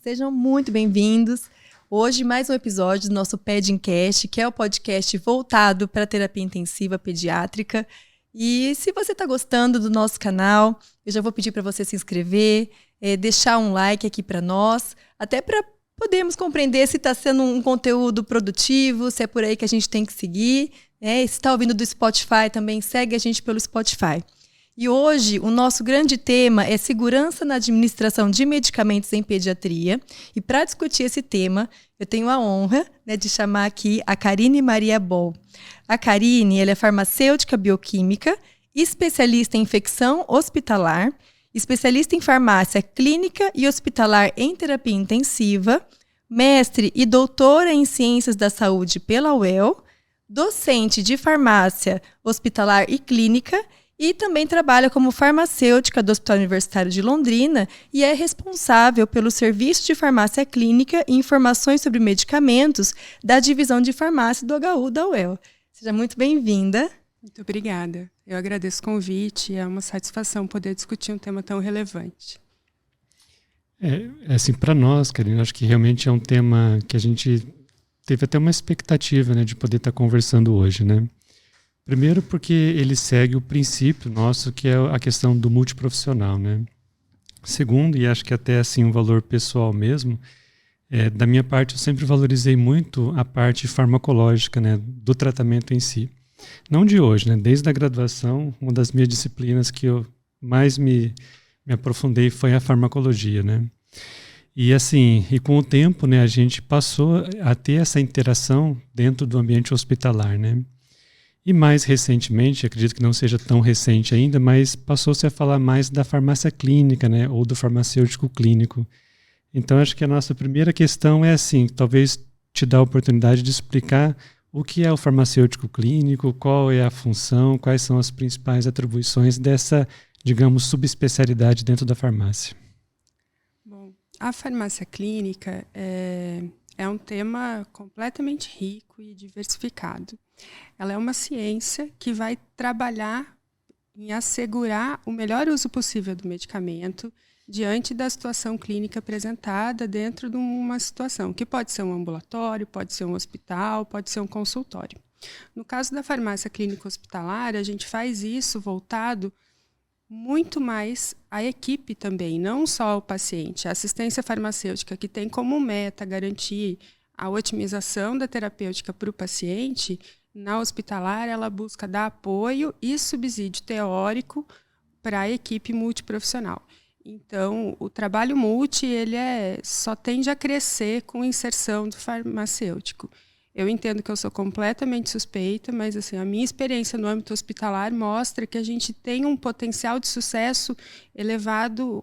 Sejam muito bem-vindos. Hoje, mais um episódio do nosso Pedincast, que é o podcast voltado para a terapia intensiva pediátrica. E se você está gostando do nosso canal, eu já vou pedir para você se inscrever, deixar um like aqui para nós, até para podermos compreender se está sendo um conteúdo produtivo, se é por aí que a gente tem que seguir. Se está ouvindo do Spotify, também segue a gente pelo Spotify. E hoje o nosso grande tema é segurança na administração de medicamentos em pediatria. E para discutir esse tema, eu tenho a honra de chamar aqui a Karine Maria Boll. A Karine, ela é farmacêutica bioquímica, especialista em infecção hospitalar, especialista em farmácia clínica e hospitalar em terapia intensiva, mestre e doutora em ciências da saúde pela UEL, docente de farmácia hospitalar e clínica, e também trabalha como farmacêutica do Hospital Universitário de Londrina e é responsável pelo Serviço de Farmácia Clínica e Informações sobre Medicamentos da Divisão de Farmácia do HU da UEL. Seja muito bem-vinda. Muito obrigada. Eu agradeço o convite. É uma satisfação poder discutir um tema tão relevante. Assim, para nós, Karine, acho que realmente é um tema que a gente teve até uma expectativa, de poder estar conversando hoje, Primeiro porque ele segue o princípio nosso, que é a questão do multiprofissional, Segundo, e acho que até assim um valor pessoal mesmo, da minha parte eu sempre valorizei muito a parte farmacológica, do tratamento em si. Não de hoje, desde a graduação, uma das minhas disciplinas que eu mais me aprofundei foi a farmacologia, E assim, e com o tempo, a gente passou a ter essa interação dentro do ambiente hospitalar, E mais recentemente, acredito que não seja tão recente ainda, mas passou-se a falar mais da farmácia clínica, ou do farmacêutico clínico. Então, acho que a nossa primeira questão é assim, talvez te dar a oportunidade de explicar o que é o farmacêutico clínico, qual é a função, quais são as principais atribuições dessa, digamos, subespecialidade dentro da farmácia. Bom, a farmácia clínica é um tema completamente rico e diversificado. Ela é uma ciência que vai trabalhar em assegurar o melhor uso possível do medicamento diante da situação clínica apresentada dentro de uma situação, que pode ser um ambulatório, pode ser um hospital, pode ser um consultório. No caso da farmácia clínica hospitalar, a gente faz isso voltado muito mais à equipe também, não só ao paciente. A assistência farmacêutica, que tem como meta garantir a otimização da terapêutica para o paciente, na hospitalar ela busca dar apoio e subsídio teórico para a equipe multiprofissional. Então, o trabalho multi ele só tende a crescer com a inserção do farmacêutico. Eu entendo que eu sou completamente suspeita, mas assim, a minha experiência no âmbito hospitalar mostra que a gente tem um potencial de sucesso elevado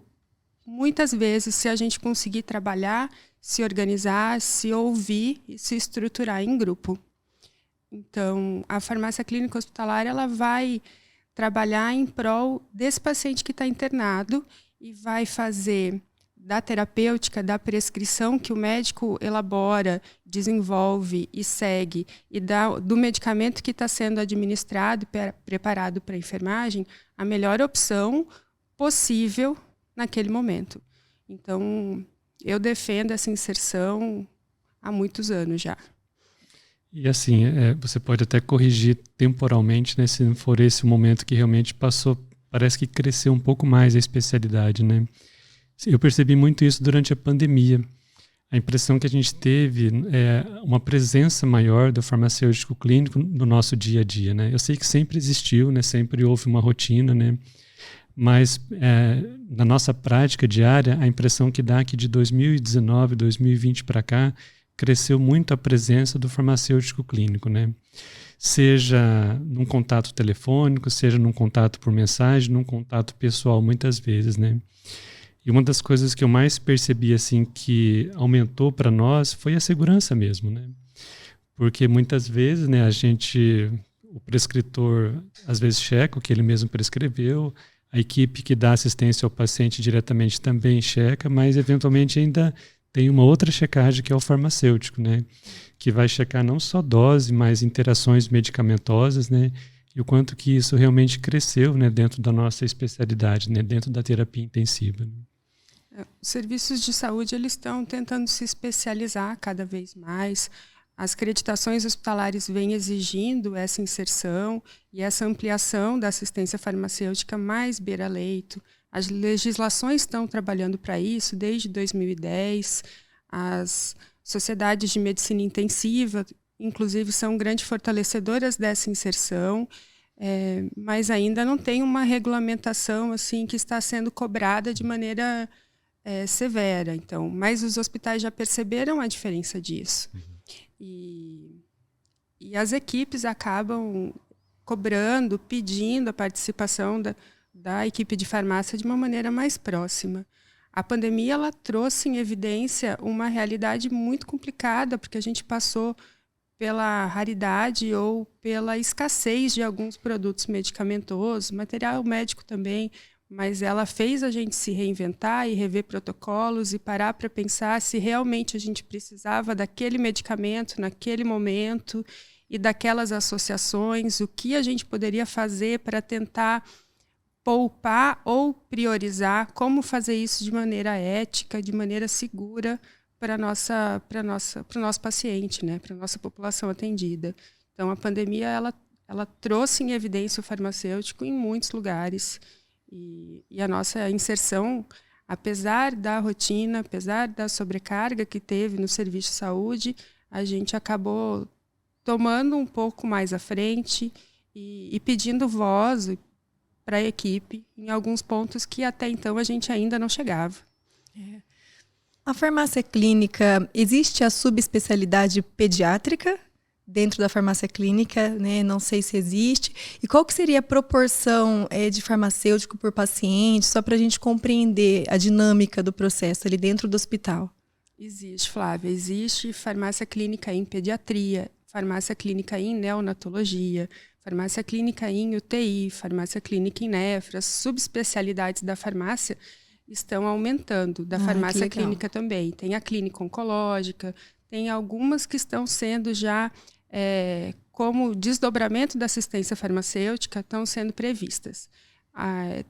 muitas vezes se a gente conseguir trabalhar, se organizar, se ouvir e se estruturar em grupo. Então, a farmácia clínica hospitalar ela vai trabalhar em prol desse paciente que está internado e vai fazer da terapêutica, da prescrição que o médico elabora, desenvolve e segue, e do medicamento que está sendo administrado e preparado para a enfermagem, a melhor opção possível naquele momento. Então, eu defendo essa inserção há muitos anos já. E assim, você pode até corrigir temporalmente, se não for esse o momento que realmente passou, parece que cresceu um pouco mais a especialidade, Eu percebi muito isso durante a pandemia. A impressão que a gente teve é uma presença maior do farmacêutico clínico no nosso dia a dia, Eu sei que sempre existiu, sempre houve uma rotina, Mas na nossa prática diária, a impressão que dá é que de 2019, 2020 para cá, cresceu muito a presença do farmacêutico clínico, Seja num contato telefônico, seja num contato por mensagem, num contato pessoal, muitas vezes, E uma das coisas que eu mais percebi, assim, que aumentou para nós foi a segurança mesmo, Porque muitas vezes, o prescritor, às vezes checa o que ele mesmo prescreveu, a equipe que dá assistência ao paciente diretamente também checa, mas eventualmente ainda tem uma outra checagem que é o farmacêutico, Que vai checar não só dose, mas interações medicamentosas, E o quanto que isso realmente cresceu, dentro da nossa especialidade, dentro da terapia intensiva. Os serviços de saúde eles estão tentando se especializar cada vez mais. As acreditações hospitalares vêm exigindo essa inserção e essa ampliação da assistência farmacêutica mais beira-leito. As legislações estão trabalhando para isso desde 2010. As sociedades de medicina intensiva, inclusive, são grandes fortalecedoras dessa inserção, mas ainda não tem uma regulamentação assim que está sendo cobrada de maneira severa. Então, mas os hospitais já perceberam a diferença disso. E as equipes acabam cobrando, pedindo a participação da equipe de farmácia de uma maneira mais próxima. A pandemia ela trouxe em evidência uma realidade muito complicada, porque a gente passou pela raridade ou pela escassez de alguns produtos medicamentosos, material médico também, mas ela fez a gente se reinventar e rever protocolos e parar para pensar se realmente a gente precisava daquele medicamento naquele momento e daquelas associações, o que a gente poderia fazer para tentar poupar ou priorizar, como fazer isso de maneira ética, de maneira segura para o nosso paciente, né, para a nossa população atendida. Então, a pandemia ela trouxe em evidência o farmacêutico em muitos lugares. E a nossa inserção, apesar da rotina, apesar da sobrecarga que teve no serviço de saúde, a gente acabou tomando um pouco mais à frente e pedindo voz para a equipe em alguns pontos que até então a gente ainda não chegava. A farmácia clínica, existe a subespecialidade pediátrica dentro da farmácia clínica, né? Não sei se existe. E qual que seria a proporção de farmacêutico por paciente, só para a gente compreender a dinâmica do processo ali dentro do hospital? Existe, Flávia. Existe farmácia clínica em pediatria, farmácia clínica em neonatologia, farmácia clínica em UTI, farmácia clínica em nefro. As subespecialidades da farmácia estão aumentando, da farmácia clínica também. Tem a clínica oncológica, tem algumas que estão sendo já, como desdobramento da assistência farmacêutica, estão sendo previstas.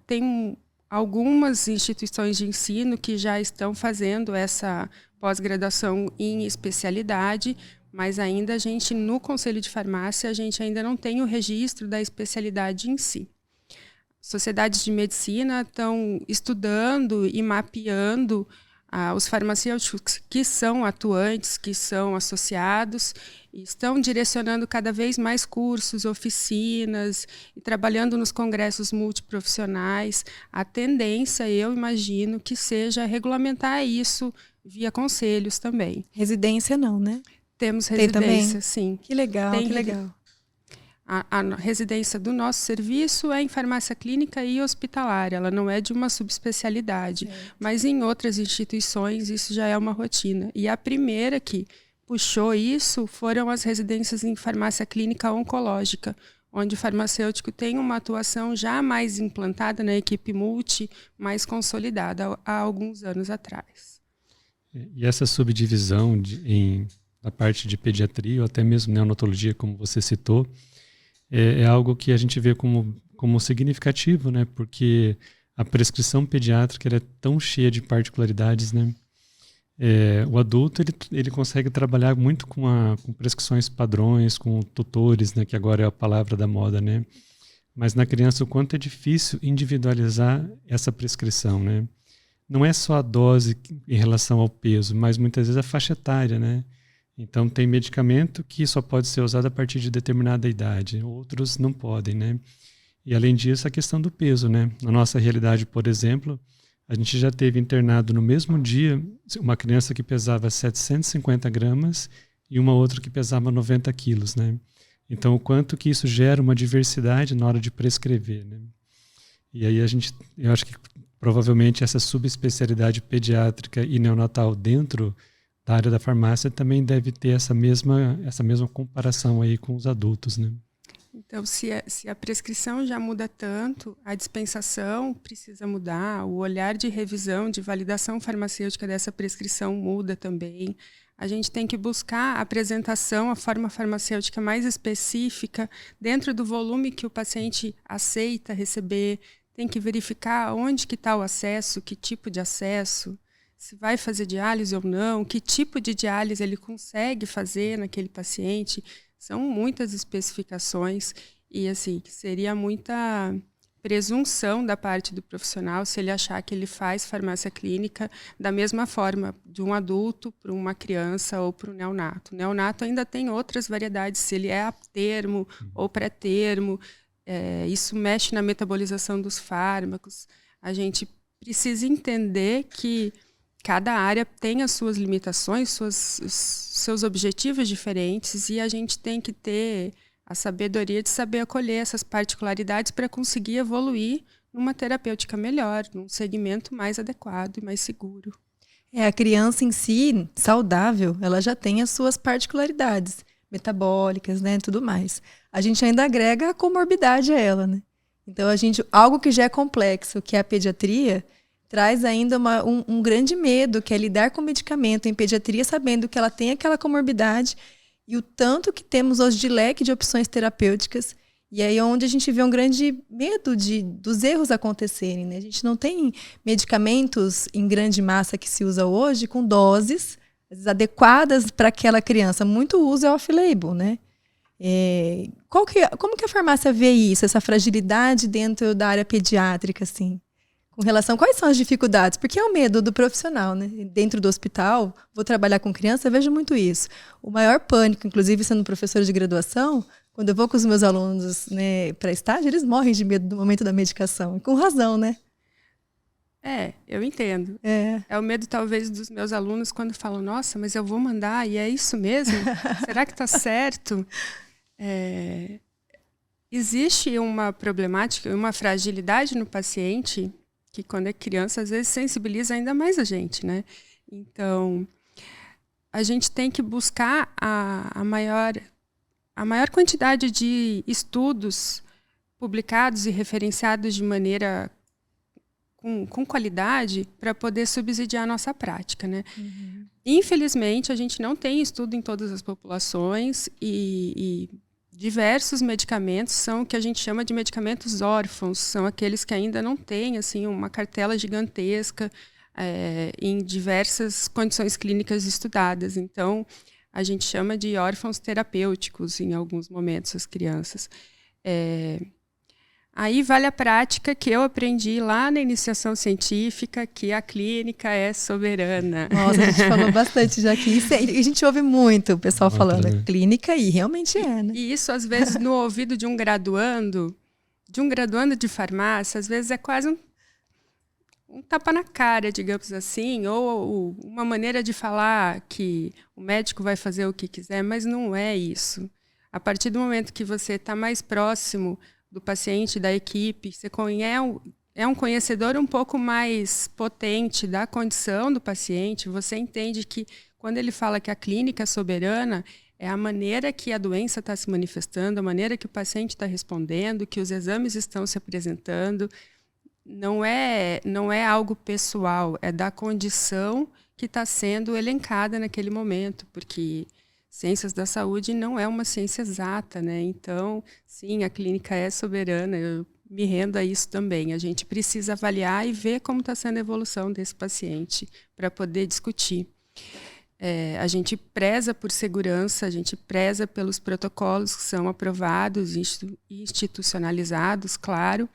Tem algumas instituições de ensino que já estão fazendo essa pós-graduação em especialidade, mas ainda a gente, no Conselho de Farmácia, a gente ainda não tem o registro da especialidade em si. Sociedades de medicina estão estudando e mapeando os farmacêuticos que são atuantes, que são associados, e estão direcionando cada vez mais cursos, oficinas, e trabalhando nos congressos multiprofissionais. A tendência, eu imagino, que seja regulamentar isso via conselhos também. Residência não, né? Temos residência, também? Sim. Que legal, que legal. A residência do nosso serviço é em farmácia clínica e hospitalar, ela não é de uma subespecialidade, mas em outras instituições isso já é uma rotina. E a primeira que puxou isso foram as residências em farmácia clínica oncológica, onde o farmacêutico tem uma atuação já mais implantada na equipe multi, mais consolidada há alguns anos atrás. E essa subdivisão da parte de pediatria ou até mesmo neonatologia, como você citou, é algo que a gente vê como significativo, né? Porque a prescrição pediátrica é tão cheia de particularidades, né? O adulto ele consegue trabalhar muito com prescrições padrões, com tutores, né? Que agora é a palavra da moda, né? Mas na criança o quanto é difícil individualizar essa prescrição, né? Não é só a dose em relação ao peso, mas muitas vezes a faixa etária, né? Então, tem medicamento que só pode ser usado a partir de determinada idade, outros não podem, né? E, além disso, a questão do peso, né? Na nossa realidade, por exemplo, a gente já teve internado no mesmo dia uma criança que pesava 750 gramas e uma outra que pesava 90 quilos, né? Então, o quanto que isso gera uma diversidade na hora de prescrever, né? E aí eu acho que provavelmente essa subespecialidade pediátrica e neonatal dentro da área da farmácia também deve ter essa mesma comparação aí com os adultos, né? Então, se a prescrição já muda tanto, a dispensação precisa mudar, o olhar de revisão, de validação farmacêutica dessa prescrição muda também. A gente tem que buscar a apresentação, a forma farmacêutica mais específica dentro do volume que o paciente aceita receber. tem que verificar onde que está o acesso, que tipo de acesso, se vai fazer diálise ou não, que tipo de diálise ele consegue fazer naquele paciente. São muitas especificações e, assim, seria muita presunção da parte do profissional se ele achar que ele faz farmácia clínica da mesma forma de um adulto para uma criança ou para o neonato. O neonato ainda tem outras variedades, se ele é aptermo ou pré-termo, isso mexe na metabolização dos fármacos. A gente precisa entender que cada área tem as suas limitações, seus objetivos diferentes, e a gente tem que ter a sabedoria de saber acolher essas particularidades para conseguir evoluir numa terapêutica melhor, num segmento mais adequado e mais seguro. A criança em si, saudável, ela já tem as suas particularidades metabólicas, né, tudo mais. A gente ainda agrega a comorbidade a ela, né? Então, algo que já é complexo, que é a pediatria, traz ainda um grande medo, que é lidar com medicamento em pediatria, sabendo que ela tem aquela comorbidade e o tanto que temos hoje de leque de opções terapêuticas. E aí é onde a gente vê um grande medo dos erros acontecerem, né? A gente não tem medicamentos em grande massa que se usa hoje com doses às vezes, adequadas para aquela criança. Muito uso é off-label, né? Como que a farmácia vê isso, essa fragilidade dentro da área pediátrica, assim? Com relação, quais são as dificuldades? Porque é o medo do profissional, né? Dentro do hospital, vou trabalhar com criança, eu vejo muito isso. O maior pânico, inclusive sendo professora de graduação, quando eu vou com os meus alunos, né, para estágio, eles morrem de medo do momento da medicação. E com razão, né? Eu entendo. É o medo, talvez, dos meus alunos quando falam, nossa, mas eu vou mandar, e é isso mesmo? Será que está certo? Existe uma problemática, uma fragilidade no paciente que, quando é criança, às vezes sensibiliza ainda mais a gente, né? Então, a gente tem que buscar a maior quantidade de estudos publicados e referenciados de maneira com qualidade para poder subsidiar a nossa prática, né? Uhum. Infelizmente, a gente não tem estudo em todas as populações e diversos medicamentos são o que a gente chama de medicamentos órfãos, são aqueles que ainda não têm assim, uma cartela gigantesca em diversas condições clínicas estudadas. Então, a gente chama de órfãos terapêuticos em alguns momentos as crianças. Aí vale a prática que eu aprendi lá na iniciação científica, que a clínica é soberana. Nossa, a gente falou bastante já aqui. E a gente ouve muito o pessoal falando clínica e realmente né? E isso, às vezes, no ouvido de um graduando de farmácia, às vezes é quase um tapa na cara, digamos assim, ou uma maneira de falar que o médico vai fazer o que quiser, mas não é isso. A partir do momento que você está mais próximo do paciente, da equipe, você é um conhecedor um pouco mais potente da condição do paciente, você entende que quando ele fala que a clínica é soberana, é a maneira que a doença está se manifestando, a maneira que o paciente está respondendo, que os exames estão se apresentando. Não é algo pessoal, é da condição que está sendo elencada naquele momento, porque ciências da saúde não é uma ciência exata, né? Então, sim, a clínica é soberana, eu me rendo a isso também. A gente precisa avaliar e ver como está sendo a evolução desse paciente para poder discutir. A gente preza por segurança, a gente preza pelos protocolos que são aprovados e institucionalizados, claro,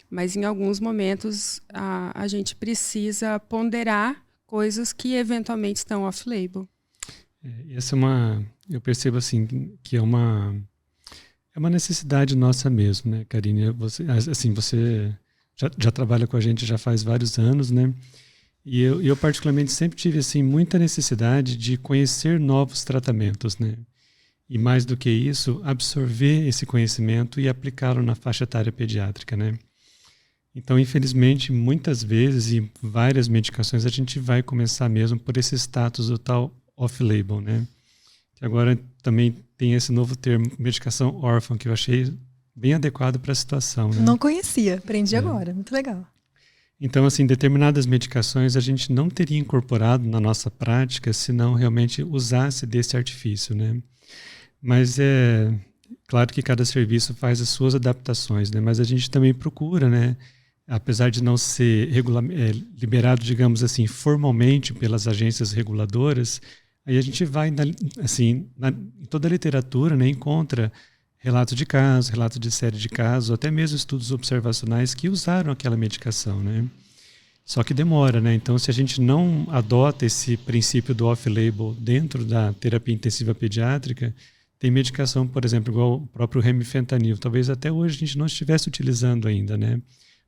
mas em alguns momentos a gente precisa ponderar coisas que eventualmente estão off-label. Essa eu percebo assim que é uma necessidade nossa mesmo, né, Karine? Você já trabalha com a gente já faz vários anos, né? E eu particularmente sempre tive assim muita necessidade de conhecer novos tratamentos, né? E mais do que isso, absorver esse conhecimento e aplicá-lo na faixa etária pediátrica, né? Então, infelizmente, muitas vezes e várias medicações a gente vai começar mesmo por esse status do tal off-label, né? Que agora também tem esse novo termo, medicação órfã, que eu achei bem adequado para a situação, né? Não conhecia, aprendi agora, muito legal. Então, assim, determinadas medicações a gente não teria incorporado na nossa prática se não realmente usasse desse artifício, né? Mas claro que cada serviço faz as suas adaptações, né? Mas a gente também procura, né? apesar de não ser liberado, digamos assim, formalmente pelas agências reguladoras, aí a gente vai, em toda a literatura, né, encontra relatos de casos, relatos de série de casos, até mesmo estudos observacionais que usaram aquela medicação, né? Só que demora, né? Então, se a gente não adota esse princípio do off-label dentro da terapia intensiva pediátrica, tem medicação, por exemplo, igual o próprio remifentanil, talvez até hoje a gente não estivesse utilizando ainda, né?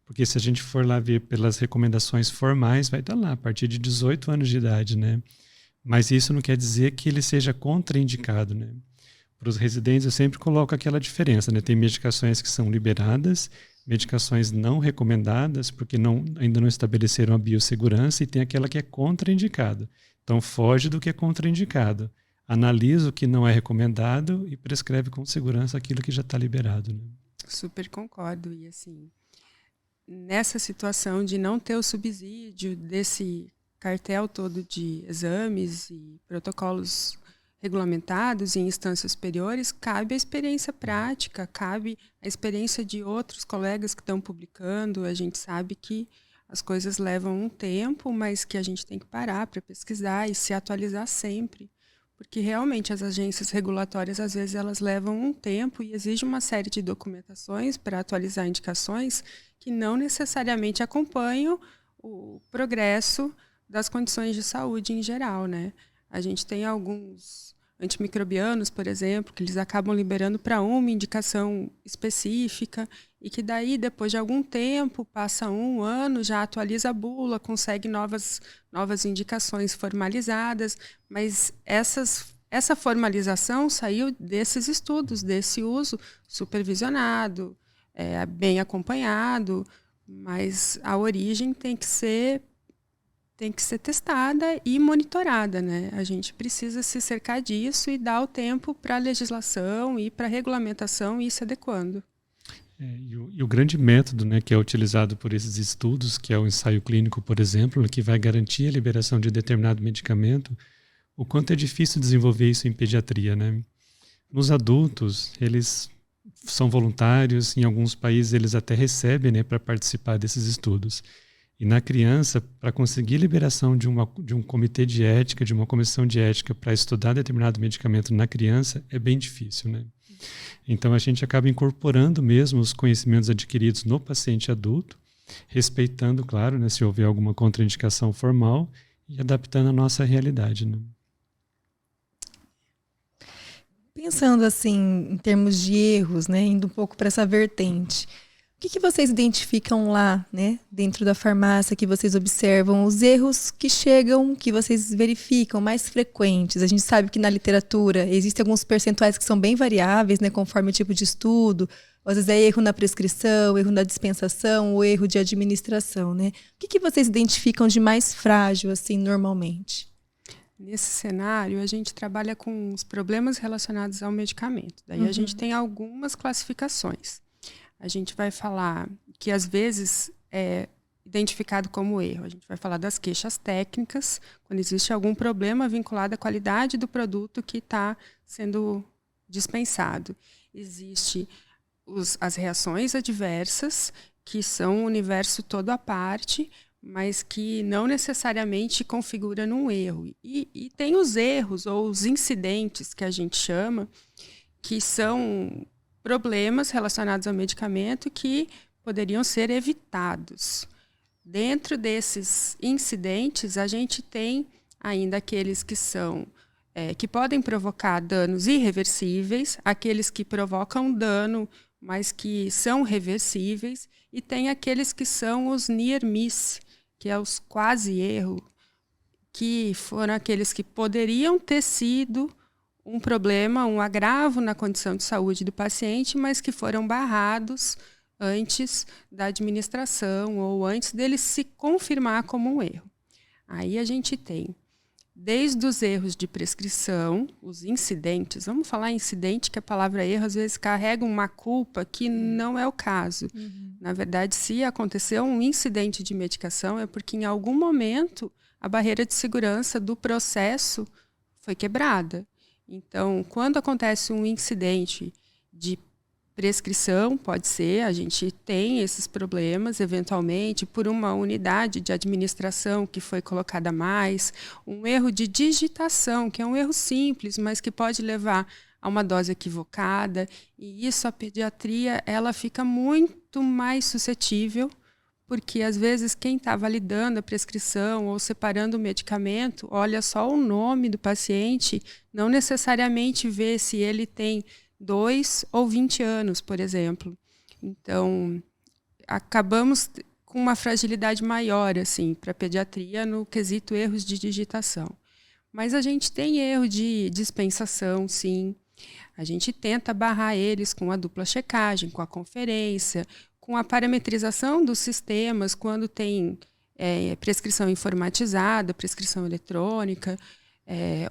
Porque se a gente for lá ver pelas recomendações formais, vai estar lá, a partir de 18 anos de idade, né? Mas isso não quer dizer que ele seja contraindicado, né? Para os residentes, eu sempre coloco aquela diferença, né? Tem medicações que são liberadas, medicações não recomendadas, porque ainda não estabeleceram a biossegurança, e tem aquela que é contraindicada. Então, foge do que é contraindicado. Analisa o que não é recomendado e prescreve com segurança aquilo que já está liberado, né? Super concordo. E assim, nessa situação de não ter o subsídio desse cartel todo de exames e protocolos regulamentados em instâncias superiores, cabe a experiência prática, cabe a experiência de outros colegas que estão publicando. A gente sabe que as coisas levam um tempo, mas que a gente tem que parar para pesquisar e se atualizar sempre. Porque realmente as agências regulatórias, às vezes, elas levam um tempo e exigem uma série de documentações para atualizar indicações que não necessariamente acompanham o progresso das condições de saúde em geral, né? A gente tem alguns antimicrobianos, por exemplo, que eles acabam liberando para uma indicação específica e que daí, depois de algum tempo, passa 1 ano, já atualiza a bula, consegue novas indicações formalizadas, mas essa formalização saiu desses estudos, desse uso supervisionado, bem acompanhado, mas a origem tem que ser testada e monitorada, né? A gente precisa se cercar disso e dar o tempo para a legislação e para a regulamentação ir se adequando. E o grande método, né, que é utilizado por esses estudos, que é o ensaio clínico, por exemplo, que vai garantir a liberação de determinado medicamento, o quanto é difícil desenvolver isso em pediatria, né? Nos adultos, eles são voluntários, em alguns países eles até recebem, né, para participar desses estudos. E na criança, para conseguir liberação de um comitê de ética, de uma comissão de ética para estudar determinado medicamento na criança, é bem difícil, né? Então a gente acaba incorporando mesmo os conhecimentos adquiridos no paciente adulto, respeitando, claro, né, se houver alguma contraindicação formal e adaptando a nossa realidade, né? Pensando assim, em termos de erros, né, indo um pouco para essa vertente, o que vocês identificam lá, né, dentro da farmácia, que vocês observam, os erros que chegam, que vocês verificam, mais frequentes? A gente sabe que na literatura existem alguns percentuais que são bem variáveis, né, conforme o tipo de estudo. Às vezes é erro na prescrição, erro na dispensação, ou erro de administração, né? O que vocês identificam de mais frágil, assim, normalmente? Nesse cenário, a gente trabalha com os problemas relacionados ao medicamento. Daí a gente tem algumas classificações. A gente vai falar que, às vezes, é identificado como erro. A gente vai falar das queixas técnicas, quando existe algum problema vinculado à qualidade do produto que está sendo dispensado. Existe as reações adversas, que são um universo todo à parte, mas que não necessariamente configura num erro. E tem os erros ou os incidentes, que a gente chama, que são problemas relacionados ao medicamento que poderiam ser evitados. Dentro desses incidentes, a gente tem ainda aqueles que são que podem provocar danos irreversíveis, aqueles que provocam dano, mas que são reversíveis, e tem aqueles que são os near miss, que é os quase erro, que foram aqueles que poderiam ter sido um problema, um agravo na condição de saúde do paciente, mas que foram barrados antes da administração ou antes dele se confirmar como um erro. Aí a gente tem, desde os erros de prescrição, os incidentes, vamos falar incidente, que a palavra erro às vezes carrega uma culpa que não é o caso. Na verdade, se aconteceu um incidente de medicação, é porque em algum momento a barreira de segurança do processo foi quebrada. Então, quando acontece um incidente de prescrição, pode ser, a gente tem esses problemas, eventualmente, por uma unidade de administração que foi colocada a mais, um erro de digitação, que é um erro simples, mas que pode levar a uma dose equivocada, e isso a pediatria ela fica muito mais suscetível, porque às vezes quem está validando a prescrição ou separando o medicamento, olha só o nome do paciente, não necessariamente vê se ele tem 2 ou 20 anos, por exemplo. Então, acabamos com uma fragilidade maior assim, para a pediatria no quesito erros de digitação. Mas a gente tem erro de dispensação, sim. A gente tenta barrar eles com a dupla checagem, com a conferência, com a parametrização dos sistemas, quando tem prescrição informatizada, prescrição eletrônica,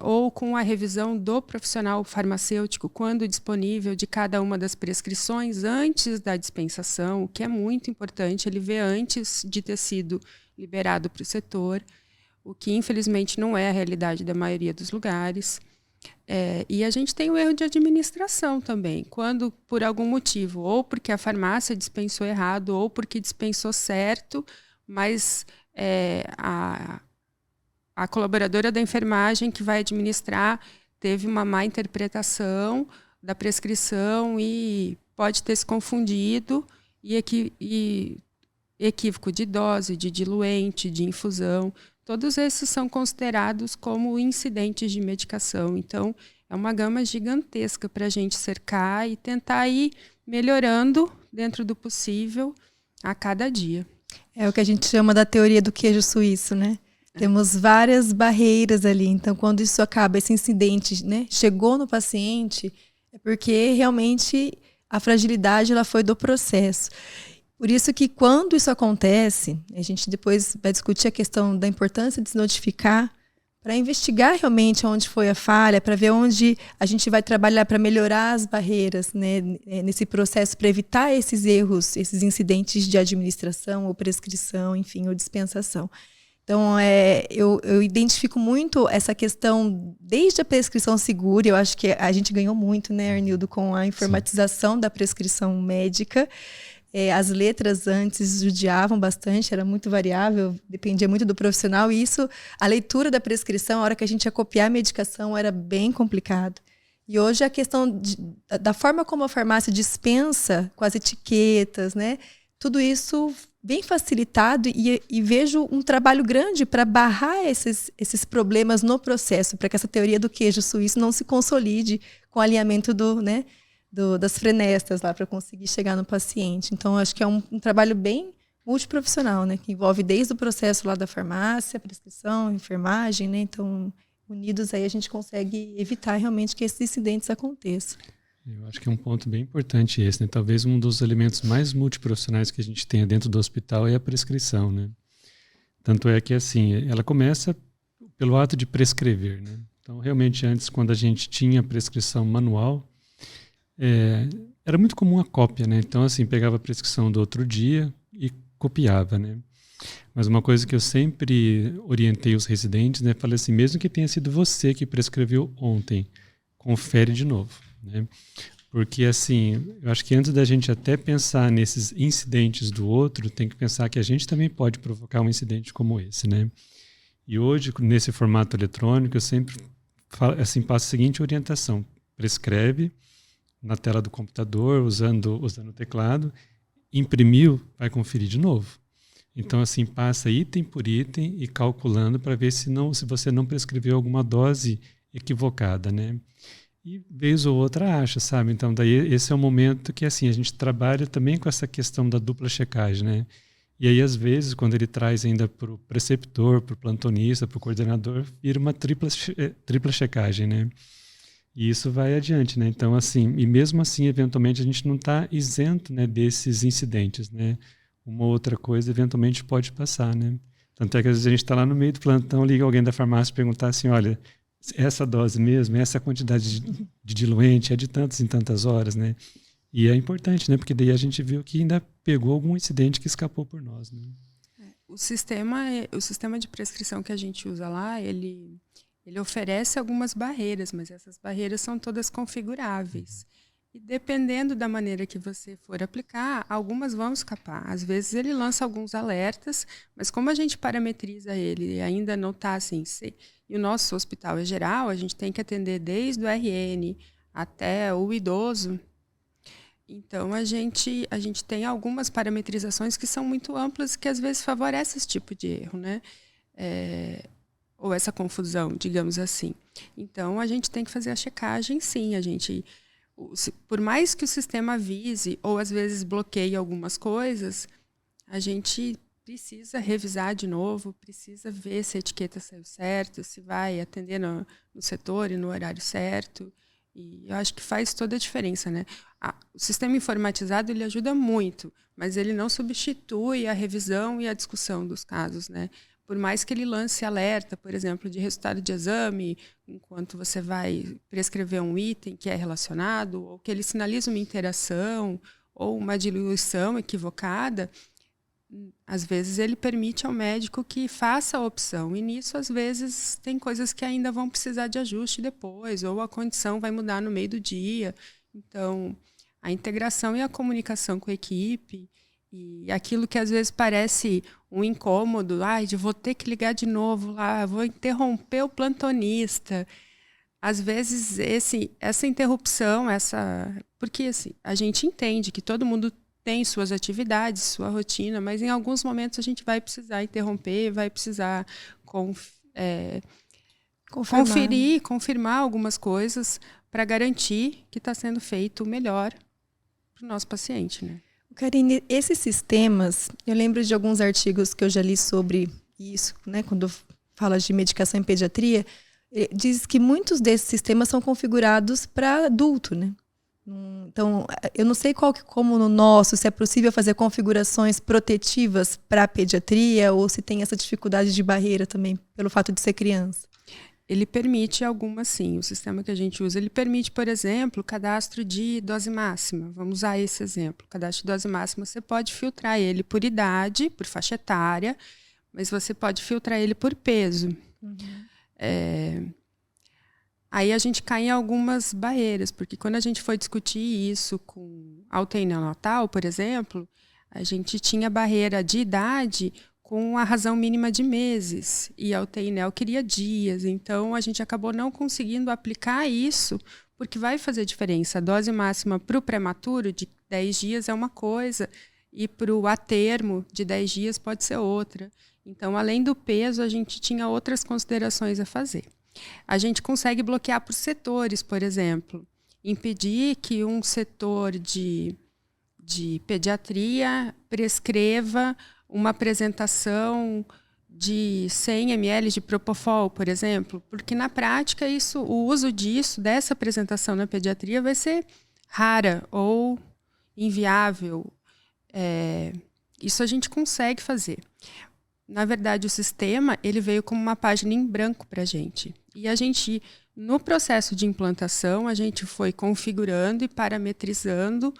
ou com a revisão do profissional farmacêutico, quando disponível, de cada uma das prescrições antes da dispensação, o que é muito importante, ele vê antes de ter sido liberado para o setor, o que infelizmente não é a realidade da maioria dos lugares. E a gente tem o erro de administração também, quando por algum motivo, ou porque a farmácia dispensou errado, ou porque dispensou certo, mas a colaboradora da enfermagem que vai administrar teve uma má interpretação da prescrição e pode ter se confundido, e equívoco de dose, de diluente, de infusão. Todos esses são considerados como incidentes de medicação. Então, é uma gama gigantesca para a gente cercar e tentar ir melhorando dentro do possível a cada dia. É o que a gente chama da teoria do queijo suíço, né? Temos várias barreiras ali. Então, quando isso acaba, esse incidente, né, chegou no paciente, é porque realmente a fragilidade ela foi do processo. Por isso que quando isso acontece, a gente depois vai discutir a questão da importância de se notificar para investigar realmente onde foi a falha, para ver onde a gente vai trabalhar para melhorar as barreiras, né, nesse processo, para evitar esses erros, esses incidentes de administração ou prescrição, enfim, ou dispensação. Então, eu identifico muito essa questão desde a prescrição segura. Eu acho que a gente ganhou muito, né, Arnildo, com a informatização da prescrição médica. As letras antes judiavam bastante, era muito variável, dependia muito do profissional, e isso, a leitura da prescrição, a hora que a gente ia copiar a medicação, era bem complicado. E hoje a questão da forma como a farmácia dispensa, com as etiquetas, né, tudo isso bem facilitado, e vejo um trabalho grande para barrar esses problemas no processo, para que essa teoria do queijo suíço não se consolide com o alinhamento das frenestas lá para conseguir chegar no paciente. Então, acho que é um trabalho bem multiprofissional, né? Que envolve desde o processo lá da farmácia, prescrição, enfermagem, né? Então, unidos aí a gente consegue evitar realmente que esses incidentes aconteçam. Eu acho que é um ponto bem importante esse, né? Talvez um dos elementos mais multiprofissionais que a gente tenha dentro do hospital é a prescrição, né? Tanto é que, assim, ela começa pelo ato de prescrever, né? Então, realmente, antes, quando a gente tinha prescrição manual, era muito comum a cópia, né? Então, assim, pegava a prescrição do outro dia e copiava, né? Mas uma coisa que eu sempre orientei os residentes, né? Falei assim, mesmo que tenha sido você que prescreveu ontem, confere de novo, né? Porque, assim, eu acho que antes da gente até pensar nesses incidentes do outro, tem que pensar que a gente também pode provocar um incidente como esse, né? E hoje, nesse formato eletrônico, eu sempre assim, passo a seguinte orientação: prescreve na tela do computador, usando o teclado, imprimiu, vai conferir de novo. Então, assim, passa item por item e calculando para ver se você não prescreveu alguma dose equivocada, né? E vez ou outra acha, sabe? Então, daí esse é o momento que, assim, a gente trabalha também com essa questão da dupla checagem, né? E aí, às vezes, quando ele traz ainda para o preceptor, para o plantonista, para o coordenador, vira uma tripla checagem, né? E isso vai adiante, né? Então, assim, e mesmo assim, eventualmente, a gente não está isento, né, desses incidentes, né? Uma outra coisa, eventualmente, pode passar, né? Tanto é que, às vezes, a gente está lá no meio do plantão, liga alguém da farmácia e perguntar assim, olha, essa dose mesmo, essa quantidade de diluente é de tantas em tantas horas, né? E é importante, né? Porque daí a gente viu que ainda pegou algum incidente que escapou por nós, né? O sistema de prescrição que a gente usa lá, ele oferece algumas barreiras, mas essas barreiras são todas configuráveis. E dependendo da maneira que você for aplicar, algumas vão escapar. Às vezes ele lança alguns alertas, mas como a gente parametriza ele e ainda não está assim, e o nosso hospital é geral, a gente tem que atender desde o RN até o idoso. Então a gente tem algumas parametrizações que são muito amplas, que às vezes favorecem esse tipo de erro, né? Ou essa confusão, digamos assim. Então a gente tem que fazer a checagem, sim. Por mais que o sistema avise ou às vezes bloqueie algumas coisas, a gente precisa revisar de novo, precisa ver se a etiqueta saiu certo, se vai atender no setor e no horário certo. E eu acho que faz toda a diferença, né? O sistema informatizado ele ajuda muito, mas ele não substitui a revisão e a discussão dos casos, né? Por mais que ele lance alerta, por exemplo, de resultado de exame, enquanto você vai prescrever um item que é relacionado, ou que ele sinaliza uma interação ou uma diluição equivocada, às vezes ele permite ao médico que faça a opção. E nisso, às vezes, tem coisas que ainda vão precisar de ajuste depois, ou a condição vai mudar no meio do dia. Então, a integração e a comunicação com a equipe, e aquilo que às vezes parece um incômodo, vou ter que ligar de novo lá, vou interromper o plantonista. Às vezes, essa interrupção, porque assim, a gente entende que todo mundo tem suas atividades, sua rotina, mas em alguns momentos a gente vai precisar interromper, vai precisar confirmar algumas coisas para garantir que está sendo feito o melhor para o nosso paciente, né? Karine, esses sistemas, eu lembro de alguns artigos que eu já li sobre isso, né? Quando fala de medicação em pediatria, diz que muitos desses sistemas são configurados para adulto, né? Então, eu não sei como no nosso, se é possível fazer configurações protetivas para a pediatria ou se tem essa dificuldade de barreira também, pelo fato de ser criança. Ele permite algumas, sim. O sistema que a gente usa, ele permite, por exemplo, cadastro de dose máxima. Vamos usar esse exemplo. Cadastro de dose máxima, você pode filtrar ele por idade, por faixa etária, mas você pode filtrar ele por peso. Aí a gente cai em algumas barreiras, porque quando a gente foi discutir isso com a UTI neonatal, por exemplo, a gente tinha barreira de idade com a razão mínima de meses, e a UTI neo queria dias, então a gente acabou não conseguindo aplicar isso, porque vai fazer diferença. A dose máxima para o prematuro de 10 dias é uma coisa, e para o a termo de 10 dias pode ser outra. Então, além do peso, a gente tinha outras considerações a fazer. A gente consegue bloquear por setores, por exemplo, impedir que um setor de pediatria prescreva uma apresentação de 100 ml de Propofol, por exemplo, porque na prática o uso dessa apresentação na pediatria vai ser rara ou inviável. Isso a gente consegue fazer. Na verdade, o sistema ele veio como uma página em branco para a gente. E a gente, no processo de implantação, a gente foi configurando e parametrizando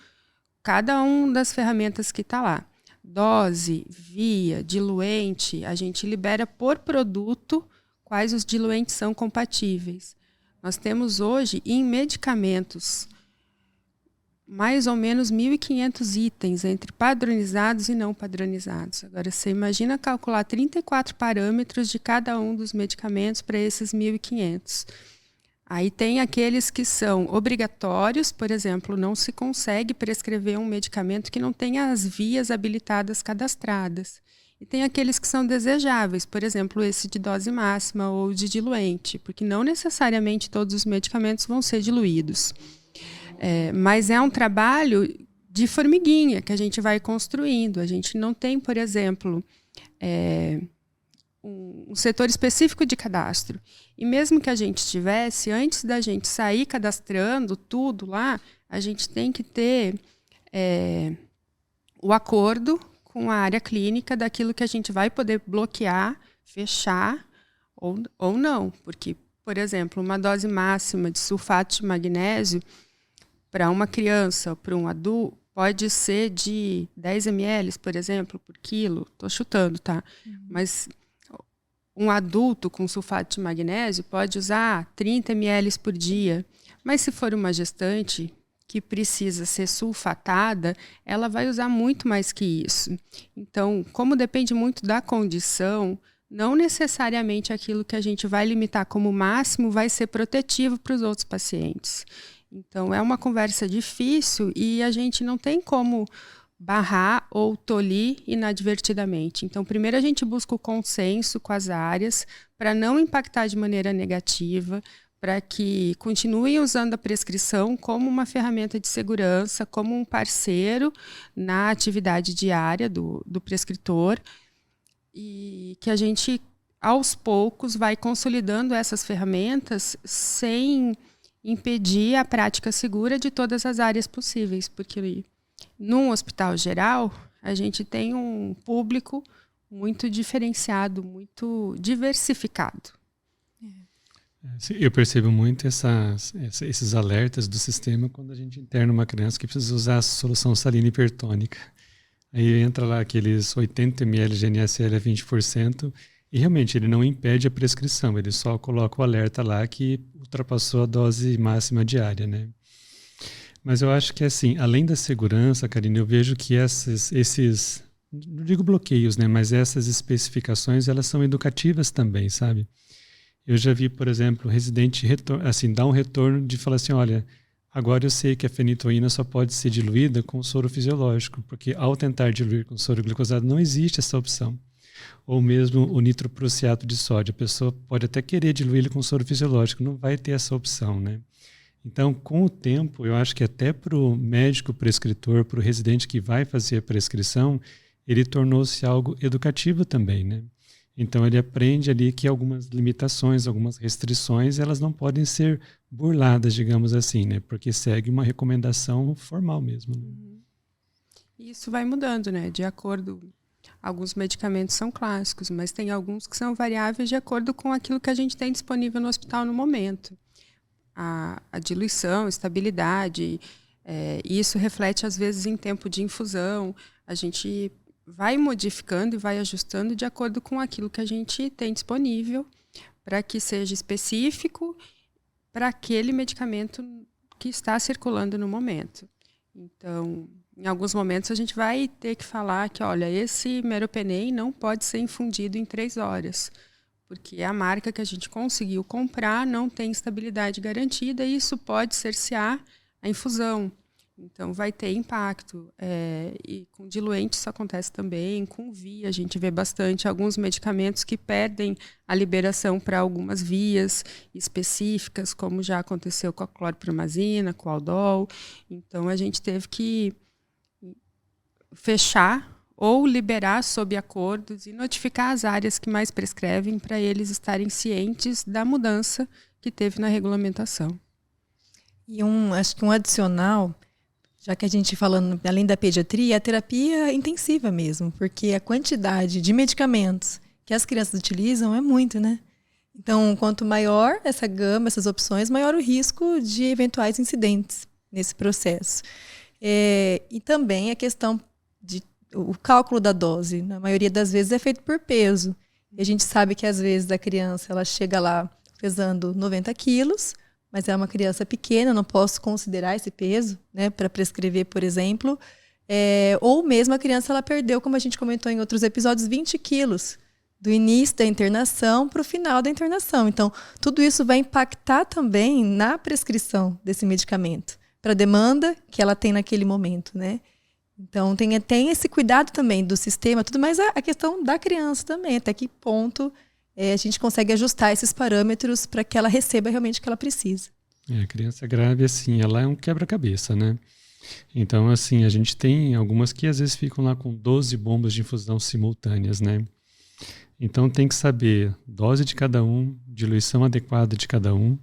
cada uma das ferramentas que está lá. Dose, via, diluente, a gente libera por produto quais os diluentes são compatíveis. Nós temos hoje, em medicamentos, mais ou menos 1.500 itens entre padronizados e não padronizados. Agora, você imagina calcular 34 parâmetros de cada um dos medicamentos para esses 1.500. Aí tem aqueles que são obrigatórios, por exemplo, não se consegue prescrever um medicamento que não tenha as vias habilitadas cadastradas. E tem aqueles que são desejáveis, por exemplo, esse de dose máxima ou de diluente, porque não necessariamente todos os medicamentos vão ser diluídos. Mas é um trabalho de formiguinha que a gente vai construindo. A gente não tem, por exemplo, um setor específico de cadastro. E mesmo que a gente tivesse, antes da gente sair cadastrando tudo lá, a gente tem que ter o acordo com a área clínica daquilo que a gente vai poder bloquear, fechar ou não. Porque, por exemplo, uma dose máxima de sulfato de magnésio para uma criança ou para um adulto pode ser de 10 ml, por exemplo, por quilo. Estou chutando, tá? Mas um adulto com sulfato de magnésio pode usar 30 ml por dia. Mas se for uma gestante que precisa ser sulfatada, ela vai usar muito mais que isso. Então, como depende muito da condição, não necessariamente aquilo que a gente vai limitar como máximo vai ser protetivo para os outros pacientes. Então, é uma conversa difícil e a gente não tem como barrar ou tolir inadvertidamente. Então, primeiro a gente busca o consenso com as áreas para não impactar de maneira negativa, para que continuem usando a prescrição como uma ferramenta de segurança, como um parceiro na atividade diária do prescritor, e que a gente, aos poucos, vai consolidando essas ferramentas sem impedir a prática segura de todas as áreas possíveis, porque num hospital geral, a gente tem um público muito diferenciado, muito diversificado. Eu percebo muito esses alertas do sistema quando a gente interna uma criança que precisa usar a solução salina hipertônica. Aí entra lá aqueles 80 ml de NaCl a 20% e realmente ele não impede a prescrição, ele só coloca o alerta lá que ultrapassou a dose máxima diária, né? Mas eu acho que assim, além da segurança, Karine, eu vejo que esses, não digo bloqueios, né, mas essas especificações, elas são educativas também, sabe? Eu já vi, por exemplo, residente assim, dar um retorno de falar assim, olha, agora eu sei que a fenitoína só pode ser diluída com soro fisiológico, porque ao tentar diluir com soro glicosado não existe essa opção. Ou mesmo o nitroprussiato de sódio, a pessoa pode até querer diluir ele com soro fisiológico, não vai ter essa opção, né? Então, com o tempo, eu acho que até para o médico prescritor, para o residente que vai fazer a prescrição, ele tornou-se algo educativo também, né? Então, ele aprende ali que algumas limitações, algumas restrições, elas não podem ser burladas, digamos assim, né? Porque segue uma recomendação formal mesmo. Né? Isso vai mudando, né? De acordo... Alguns medicamentos são clássicos, mas tem alguns que são variáveis de acordo com aquilo que a gente tem disponível no hospital no momento. A diluição, estabilidade, isso reflete às vezes em tempo de infusão. A gente vai modificando e vai ajustando de acordo com aquilo que a gente tem disponível para que seja específico para aquele medicamento que está circulando no momento. Então, em alguns momentos a gente vai ter que falar que, olha, esse meropenem não pode ser infundido em 3 horas, porque a marca que a gente conseguiu comprar não tem estabilidade garantida e isso pode cercear a infusão. Então, vai ter impacto. E com diluente isso acontece também. Com via, a gente vê bastante alguns medicamentos que perdem a liberação para algumas vias específicas, como já aconteceu com a clorpromazina, com o Aldol. Então, a gente teve que fechar ou liberar sob acordos e notificar as áreas que mais prescrevem para eles estarem cientes da mudança que teve na regulamentação. E acho que um adicional, já que a gente falando, além da pediatria, a terapia intensiva mesmo, porque a quantidade de medicamentos que as crianças utilizam é muito, né? Então, quanto maior essa gama, essas opções, maior o risco de eventuais incidentes nesse processo. E também a questão o cálculo da dose, na maioria das vezes é feito por peso. E a gente sabe que às vezes a criança ela chega lá pesando 90 quilos, mas é uma criança pequena, não posso considerar esse peso, né, para prescrever, por exemplo. Ou mesmo a criança ela perdeu, como a gente comentou em outros episódios, 20 quilos do início da internação para o final da internação. Então, tudo isso vai impactar também na prescrição desse medicamento, para a demanda que ela tem naquele momento, né? Então, tem esse cuidado também do sistema, tudo, mas a questão da criança também, até que ponto a gente consegue ajustar esses parâmetros para que ela receba realmente o que ela precisa. A criança grave, assim, ela é um quebra-cabeça, né? Então, assim, a gente tem algumas que às vezes ficam lá com 12 bombas de infusão simultâneas, né? Então, tem que saber dose de cada um, diluição adequada de cada um,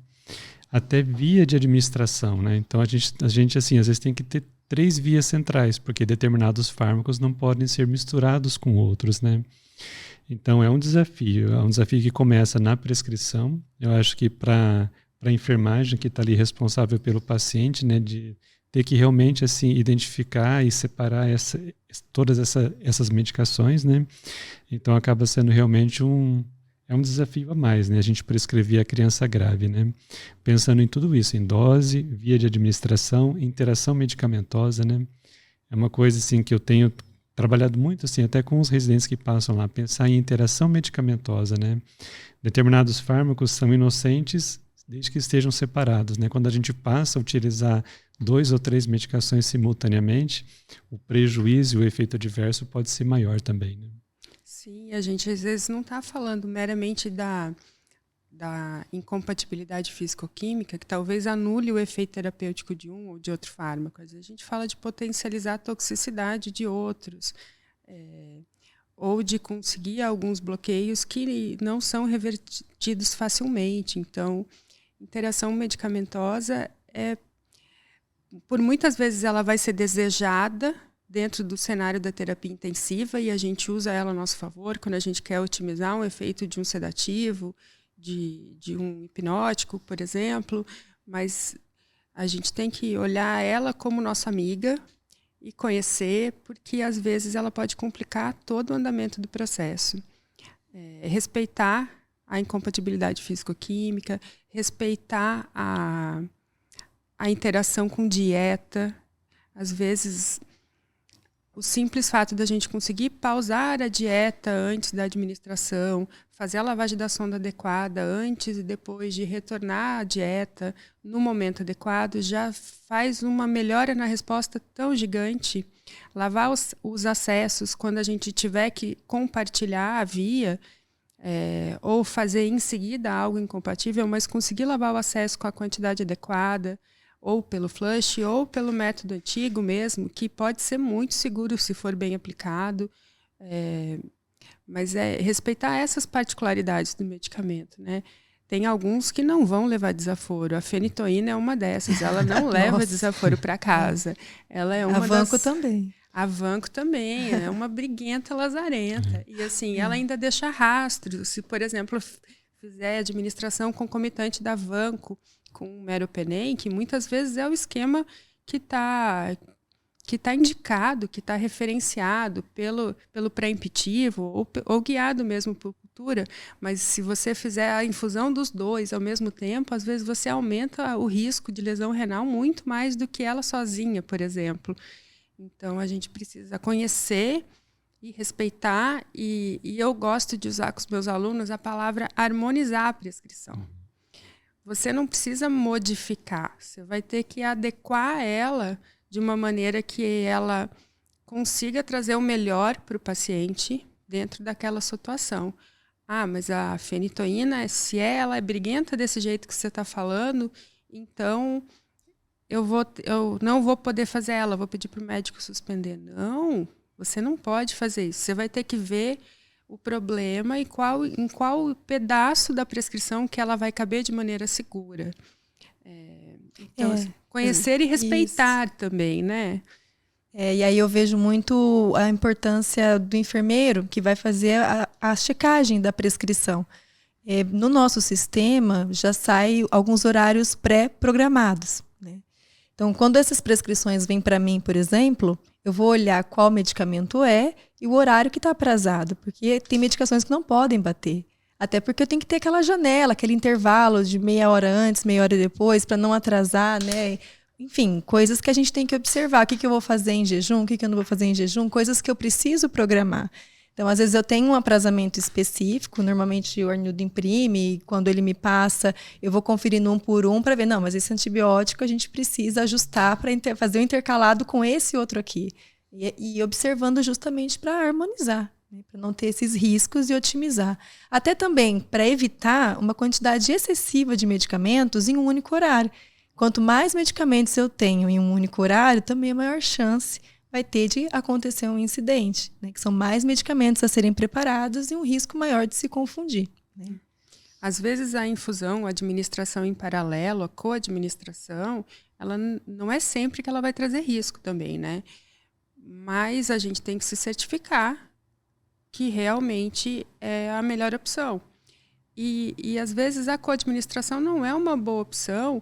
até via de administração, né? Então, a gente assim, às vezes tem que ter 3 vias centrais, porque determinados fármacos não podem ser misturados com outros, né? Então, é um desafio que começa na prescrição. Eu acho que para a enfermagem que está ali responsável pelo paciente, né, de ter que realmente assim identificar e separar todas essas medicações, né? Então, acaba sendo realmente é um desafio a mais, né? A gente prescrever a criança grave, né? Pensando em tudo isso, em dose, via de administração, interação medicamentosa, né? É uma coisa assim que eu tenho trabalhado muito assim, até com os residentes que passam lá, pensar em interação medicamentosa, né? Determinados fármacos são inocentes desde que estejam separados, né? Quando a gente passa a utilizar 2 ou 3 medicações simultaneamente, o prejuízo e o efeito adverso pode ser maior também, né? Sim, a gente às vezes não está falando meramente da incompatibilidade físico-química, que talvez anule o efeito terapêutico de um ou de outro fármaco. Às vezes a gente fala de potencializar a toxicidade de outros, ou de conseguir alguns bloqueios que não são revertidos facilmente. Então, interação medicamentosa por muitas vezes ela vai ser desejada dentro do cenário da terapia intensiva e a gente usa ela a nosso favor quando a gente quer otimizar um efeito de um sedativo, de um hipnótico, por exemplo, mas a gente tem que olhar ela como nossa amiga e conhecer, porque às vezes ela pode complicar todo o andamento do processo. Respeitar a incompatibilidade físico-química, respeitar a interação com dieta. Às vezes, o simples fato da gente conseguir pausar a dieta antes da administração, fazer a lavagem da sonda adequada antes e depois de retornar à dieta no momento adequado, já faz uma melhora na resposta tão gigante. Lavar os acessos quando a gente tiver que compartilhar a via, ou fazer em seguida algo incompatível, mas conseguir lavar o acesso com a quantidade adequada, ou pelo flush, ou pelo método antigo mesmo, que pode ser muito seguro se for bem aplicado, mas respeitar essas particularidades do medicamento, né? Tem alguns que não vão levar desaforo. A fenitoína é uma dessas, ela não leva desaforo para casa. Ela é uma a Vanco também. A Vanco também, é uma briguenta lazarenta. E assim, ela ainda deixa rastros. Se, por exemplo, fizer administração concomitante da Vanco com o meropenem, que muitas vezes é o esquema que está indicado, que está referenciado pelo pré-empitivo ou guiado mesmo por cultura, mas se você fizer a infusão dos dois ao mesmo tempo, às vezes você aumenta o risco de lesão renal muito mais do que ela sozinha, por exemplo. Então, a gente precisa conhecer e respeitar, e eu gosto de usar com os meus alunos a palavra harmonizar a prescrição. Você não precisa modificar, você vai ter que adequar ela de uma maneira que ela consiga trazer o melhor para o paciente dentro daquela situação. Ah, mas a fenitoína, se ela é briguenta desse jeito que você está falando, então eu não vou poder fazer ela, vou pedir para o médico suspender. Não, você não pode fazer isso. Você vai ter que ver o problema e em qual pedaço da prescrição que ela vai caber de maneira segura. Então, conhecer e respeitar isso também, né? E aí eu vejo muito a importância do enfermeiro que vai fazer a checagem da prescrição. No nosso sistema já sai alguns horários pré-programados, né? Então, quando essas prescrições vêm para mim, por exemplo, eu vou olhar qual medicamento e o horário que está aprazado, porque tem medicações que não podem bater. Até porque eu tenho que ter aquela janela, aquele intervalo de meia hora antes, meia hora depois, para não atrasar, né? Enfim, coisas que a gente tem que observar. O que eu vou fazer em jejum, o que eu não vou fazer em jejum, coisas que eu preciso programar. Então, às vezes eu tenho um aprazamento específico, normalmente o Arnildo imprime, e quando ele me passa, eu vou conferindo um por um para ver, não, mas esse antibiótico a gente precisa ajustar para fazer o intercalado com esse outro aqui. E observando justamente para harmonizar, né, para não ter esses riscos e otimizar. Até também para evitar uma quantidade excessiva de medicamentos em um único horário. Quanto mais medicamentos eu tenho em um único horário, também a maior chance vai ter de acontecer um incidente, né? Que são mais medicamentos a serem preparados e um risco maior de se confundir, né? Às vezes a infusão, a administração em paralelo, a co-administração, ela não é sempre que ela vai trazer risco também, né? Mas a gente tem que se certificar que realmente é a melhor opção. E às vezes a co-administração não é uma boa opção,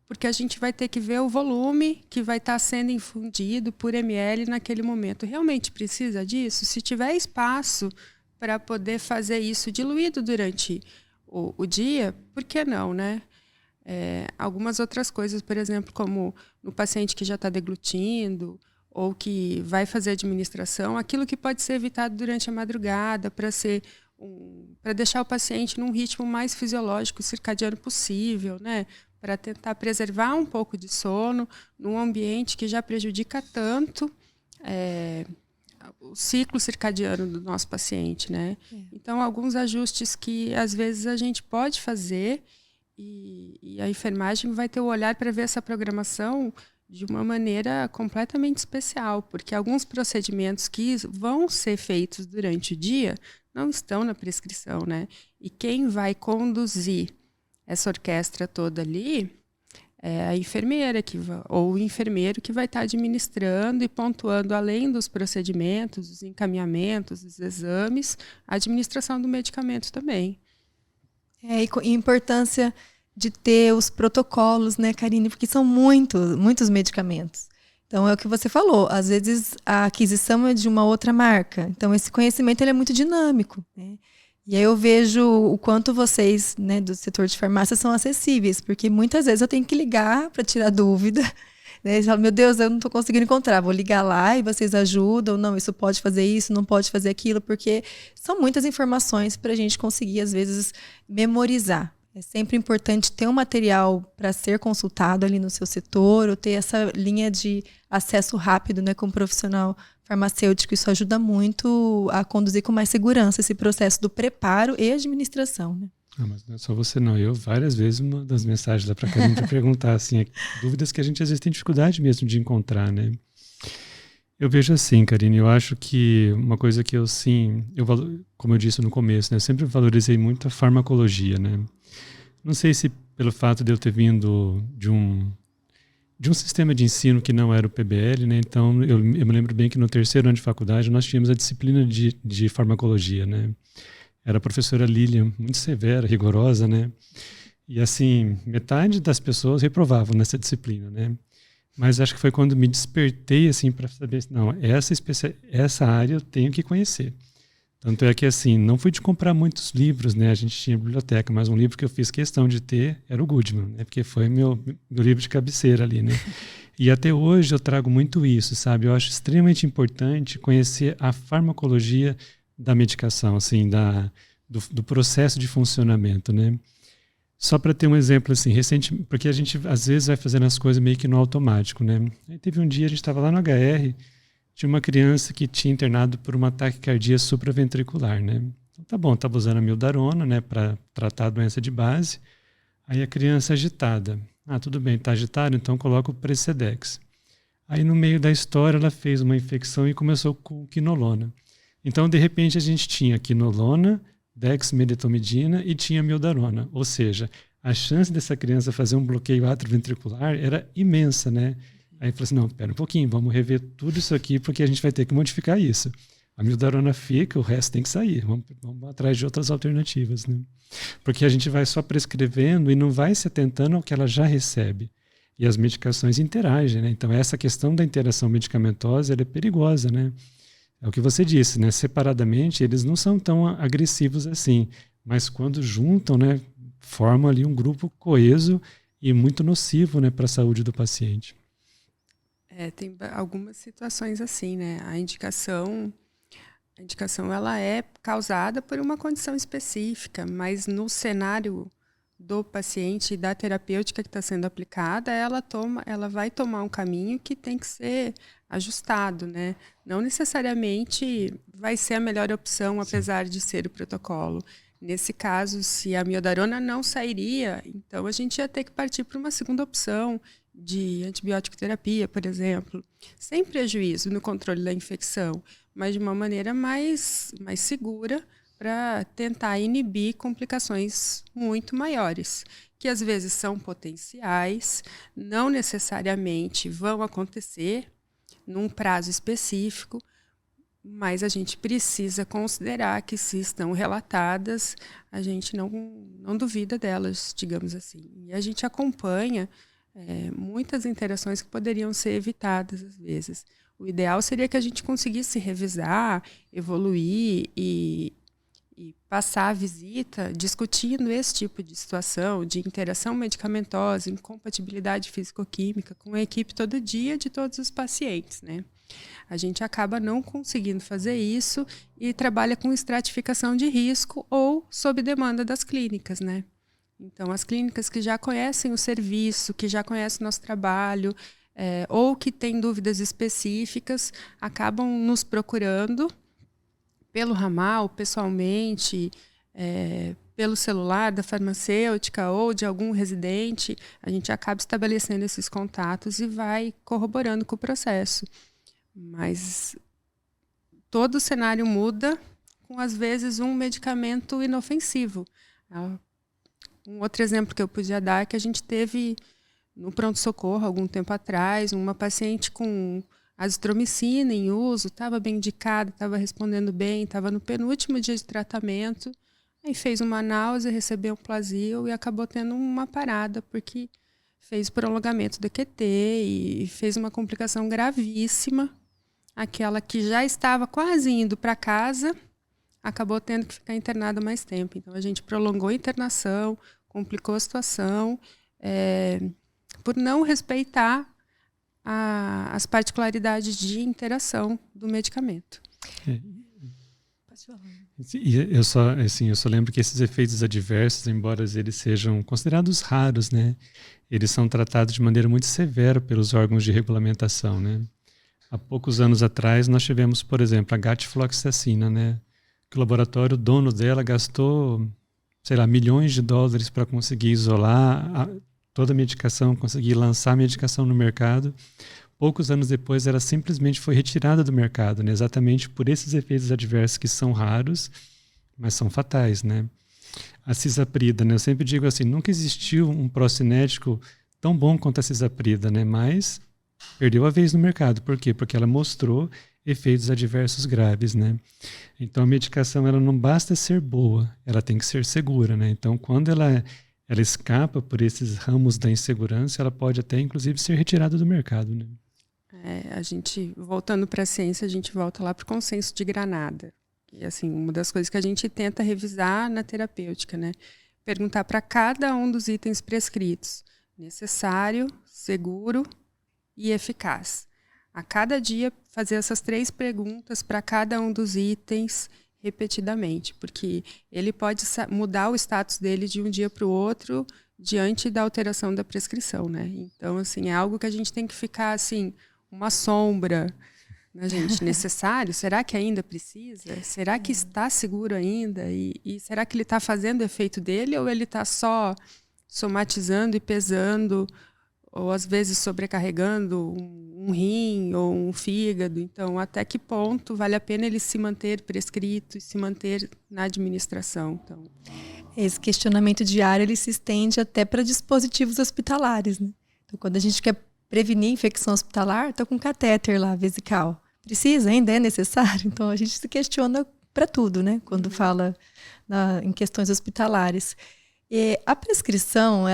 porque a gente vai ter que ver o volume que vai estar sendo infundido por ml naquele momento. Realmente precisa disso? Se tiver espaço para poder fazer isso diluído durante o dia, por que não, né? Algumas outras coisas, por exemplo, como no paciente que já está deglutindo ou que vai fazer administração, aquilo que pode ser evitado durante a madrugada para deixar o paciente num ritmo mais fisiológico, circadiano possível, né? Para tentar preservar um pouco de sono num ambiente que já prejudica tanto o ciclo circadiano do nosso paciente, né? Então, alguns ajustes que às vezes a gente pode fazer e a enfermagem vai ter o olhar para ver essa programação de uma maneira completamente especial, porque alguns procedimentos que vão ser feitos durante o dia não estão na prescrição, né? E quem vai conduzir essa orquestra toda ali é a enfermeira ou o enfermeiro que vai estar administrando e pontuando, além dos procedimentos, os encaminhamentos, os exames, a administração do medicamento também. E a importância de ter os protocolos, né, Karine? Porque são muitos medicamentos. Então, é o que você falou. Às vezes, a aquisição é de uma outra marca. Então, esse conhecimento ele é muito dinâmico, né? E aí eu vejo o quanto vocês, né, do setor de farmácia são acessíveis. Porque muitas vezes eu tenho que ligar para tirar dúvida. Né? Eles falam, meu Deus, eu não estou conseguindo encontrar. Vou ligar lá e vocês ajudam. Não, isso pode fazer isso, não pode fazer aquilo. Porque são muitas informações para a gente conseguir, às vezes, memorizar. É sempre importante ter um material para ser consultado ali no seu setor, ou ter essa linha de acesso rápido, né, com um profissional farmacêutico. Isso ajuda muito a conduzir com mais segurança esse processo do preparo e administração, né? Mas não é só você não. Eu várias vezes mando as mensagens lá para a gente perguntar assim, dúvidas que a gente às vezes tem dificuldade mesmo de encontrar, né? Eu vejo assim, Karine, eu acho que uma coisa que como eu disse no começo, né, eu sempre valorizei muito a farmacologia, né? Não sei se pelo fato de eu ter vindo de um sistema de ensino que não era o PBL, né? Então eu me lembro bem que no terceiro ano de faculdade nós tínhamos a disciplina de farmacologia, né? Era a professora Lilian, muito severa, rigorosa, né? E assim, metade das pessoas reprovavam nessa disciplina, né? Mas acho que foi quando me despertei assim para saber, não, essa área eu tenho que conhecer. Tanto é que assim, não fui de comprar muitos livros, né? A gente tinha biblioteca, mas um livro que eu fiz questão de ter era o Goodman, né? Porque foi meu livro de cabeceira ali, né? E até hoje eu trago muito isso, sabe? Eu acho extremamente importante conhecer a farmacologia da medicação, assim, do processo de funcionamento, né? Só para ter um exemplo assim, recente, porque a gente às vezes vai fazendo as coisas meio que no automático, né? Aí teve um dia, a gente estava lá no HR, tinha uma criança que tinha internado por uma taquicardia supraventricular, né? Então, tá bom, estava usando a mildarona, né, para tratar a doença de base. Aí a criança agitada. Ah, tudo bem, está agitada, então coloca o Precedex. Aí no meio da história ela fez uma infecção e começou com quinolona. Então, de repente, a gente tinha quinolona, dexmedetomidina e tinha mildarona. Ou seja, a chance dessa criança fazer um bloqueio atrioventricular era imensa, né? Aí falou assim, não, espera um pouquinho, vamos rever tudo isso aqui porque a gente vai ter que modificar isso. A mildarona fica, o resto tem que sair. Vamos atrás de outras alternativas, né? Porque a gente vai só prescrevendo e não vai se atentando ao que ela já recebe. E as medicações interagem, né? Então essa questão da interação medicamentosa ela é perigosa, né? É o que você disse, né? Separadamente eles não são tão agressivos assim, mas quando juntam, né, formam ali um grupo coeso e muito nocivo, né, para a saúde do paciente. Tem algumas situações assim, né? A indicação ela é causada por uma condição específica, mas no cenário do paciente e da terapêutica que está sendo aplicada, ela vai tomar um caminho que tem que ser ajustado, né? Não necessariamente vai ser a melhor opção, apesar de ser o protocolo. Nesse caso, se a mildarona não sairia, então a gente ia ter que partir para uma segunda opção de antibiótico terapia, por exemplo, sem prejuízo no controle da infecção, mas de uma maneira mais segura para tentar inibir complicações muito maiores, que às vezes são potenciais, não necessariamente vão acontecer num prazo específico, mas a gente precisa considerar que se estão relatadas, a gente não duvida delas, digamos assim. E a gente acompanha muitas interações que poderiam ser evitadas às vezes. O ideal seria que a gente conseguisse revisar, evoluir e e passar a visita discutindo esse tipo de situação, de interação medicamentosa, incompatibilidade físico-química, com a equipe todo dia de todos os pacientes, né? A gente acaba não conseguindo fazer isso e trabalha com estratificação de risco ou sob demanda das clínicas, né? Então, as clínicas que já conhecem o serviço, que já conhecem o nosso trabalho, ou que têm dúvidas específicas, acabam nos procurando pelo ramal, pessoalmente, pelo celular da farmacêutica ou de algum residente. A gente acaba estabelecendo esses contatos e vai corroborando com o processo. Mas todo o cenário muda com, às vezes, um medicamento inofensivo. Um outro exemplo que eu podia dar é que a gente teve no pronto-socorro, algum tempo atrás, uma paciente com azitromicina em uso, estava bem indicada, estava respondendo bem, estava no penúltimo dia de tratamento, aí fez uma náusea, recebeu um Plasil e acabou tendo uma parada, porque fez prolongamento do QT e fez uma complicação gravíssima. Aquela que já estava quase indo para casa, acabou tendo que ficar internada mais tempo. Então, a gente prolongou a internação, complicou a situação, por não respeitar as particularidades de interação do medicamento. Eu só lembro que esses efeitos adversos, embora eles sejam considerados raros, né, eles são tratados de maneira muito severa pelos órgãos de regulamentação, né. Há poucos anos atrás, nós tivemos, por exemplo, a gatfloxacina, né, que o laboratório, o dono dela, gastou, sei lá, milhões de dólares para conseguir isolar toda a medicação, conseguir lançar a medicação no mercado. Poucos anos depois, ela simplesmente foi retirada do mercado, né? Exatamente por esses efeitos adversos que são raros, mas são fatais, né? A cisaprida, né? Eu sempre digo assim, nunca existiu um procinético tão bom quanto a cisaprida, né? Mas perdeu a vez no mercado. Por quê? Porque ela mostrou efeitos adversos graves, né? Então, a medicação, ela não basta ser boa, ela tem que ser segura, né? Então, quando ela escapa por esses ramos da insegurança, ela pode até, inclusive, ser retirada do mercado, né? A gente, voltando para a ciência, a gente volta lá para o consenso de Granada. E, assim, uma das coisas que a gente tenta revisar na terapêutica, né? Perguntar para cada um dos itens prescritos: necessário, seguro e eficaz. A cada dia, fazer essas 3 perguntas para cada um dos itens repetidamente, porque ele pode mudar o status dele de um dia para o outro diante da alteração da prescrição, né? Então, assim, é algo que a gente tem que ficar, assim, uma sombra, né, gente? Necessário? Será que ainda precisa? Será que está seguro ainda? E será que ele está fazendo o efeito dele ou ele está só somatizando e pesando, ou às vezes sobrecarregando um rim ou um fígado? Então, até que ponto vale a pena ele se manter prescrito e se manter na administração? Então, esse questionamento diário ele se estende até para dispositivos hospitalares, né? Então, quando a gente quer prevenir infecção hospitalar, está com catéter lá, vesical. Precisa? Ainda é necessário? Então, a gente se questiona para tudo, né? Quando fala em questões hospitalares. E a prescrição,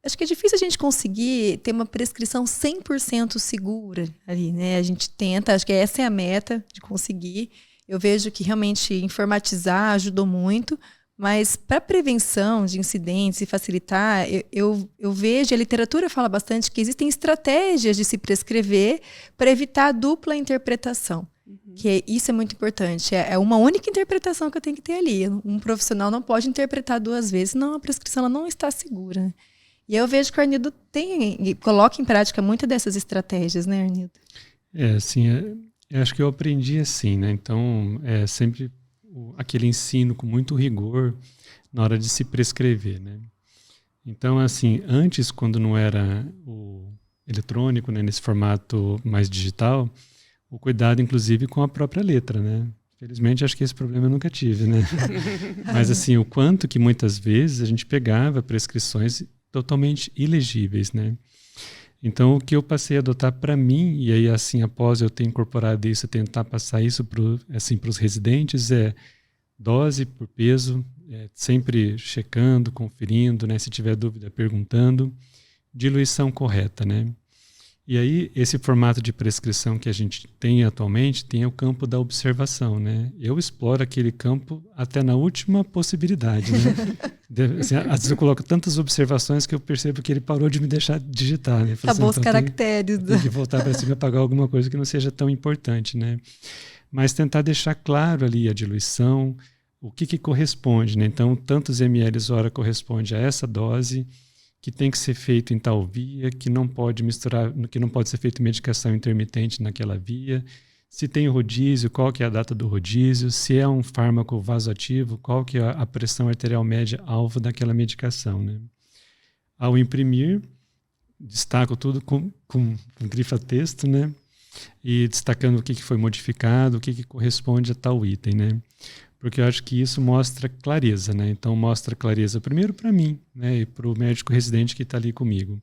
acho que é difícil a gente conseguir ter uma prescrição 100% segura ali, né? A gente tenta, acho que essa é a meta de conseguir. Eu vejo que realmente informatizar ajudou muito, mas para prevenção de incidentes e facilitar, eu vejo, a literatura fala bastante que existem estratégias de se prescrever para evitar a dupla interpretação. Que isso é muito importante. É uma única interpretação que eu tenho que ter ali. Um profissional não pode interpretar 2 vezes, senão a prescrição ela não está segura, né? E eu vejo que o Arnido coloca em prática muitas dessas estratégias, né, Arnido? Eu acho que eu aprendi assim, né? Então, é sempre aquele ensino com muito rigor na hora de se prescrever, né? Então, assim, antes, quando não era o eletrônico, né, nesse formato mais digital, o cuidado, inclusive, com a própria letra, né? Felizmente, acho que esse problema eu nunca tive, né? Mas, assim, o quanto que muitas vezes a gente pegava prescrições totalmente ilegíveis, né? Então, o que eu passei a adotar para mim, e aí, assim, após eu ter incorporado isso, tentar passar isso para os residentes, é dose por peso, sempre checando, conferindo, né? Se tiver dúvida, perguntando. Diluição correta, né? E aí, esse formato de prescrição que a gente tem atualmente tem o campo da observação, né? Eu exploro aquele campo até na última possibilidade, né? Assim, às vezes eu coloco tantas observações que eu percebo que ele parou de me deixar digitar, né? Acabou os caracteres. Tem que voltar para cima e apagar alguma coisa que não seja tão importante, né? Mas tentar deixar claro ali a diluição, o que corresponde, né? Então, tantos ml hora corresponde a essa dose, que tem que ser feito em tal via, que não pode misturar, que não pode ser feito medicação intermitente naquela via, se tem rodízio, qual que é a data do rodízio, se é um fármaco vasoativo, qual que é a pressão arterial média alvo daquela medicação, né? Ao imprimir, destaco tudo com grifa-texto, né? E destacando o que foi modificado, o que corresponde a tal item, né? Porque eu acho que isso mostra clareza, né? Então mostra clareza primeiro para mim, né? E para o médico residente que está ali comigo.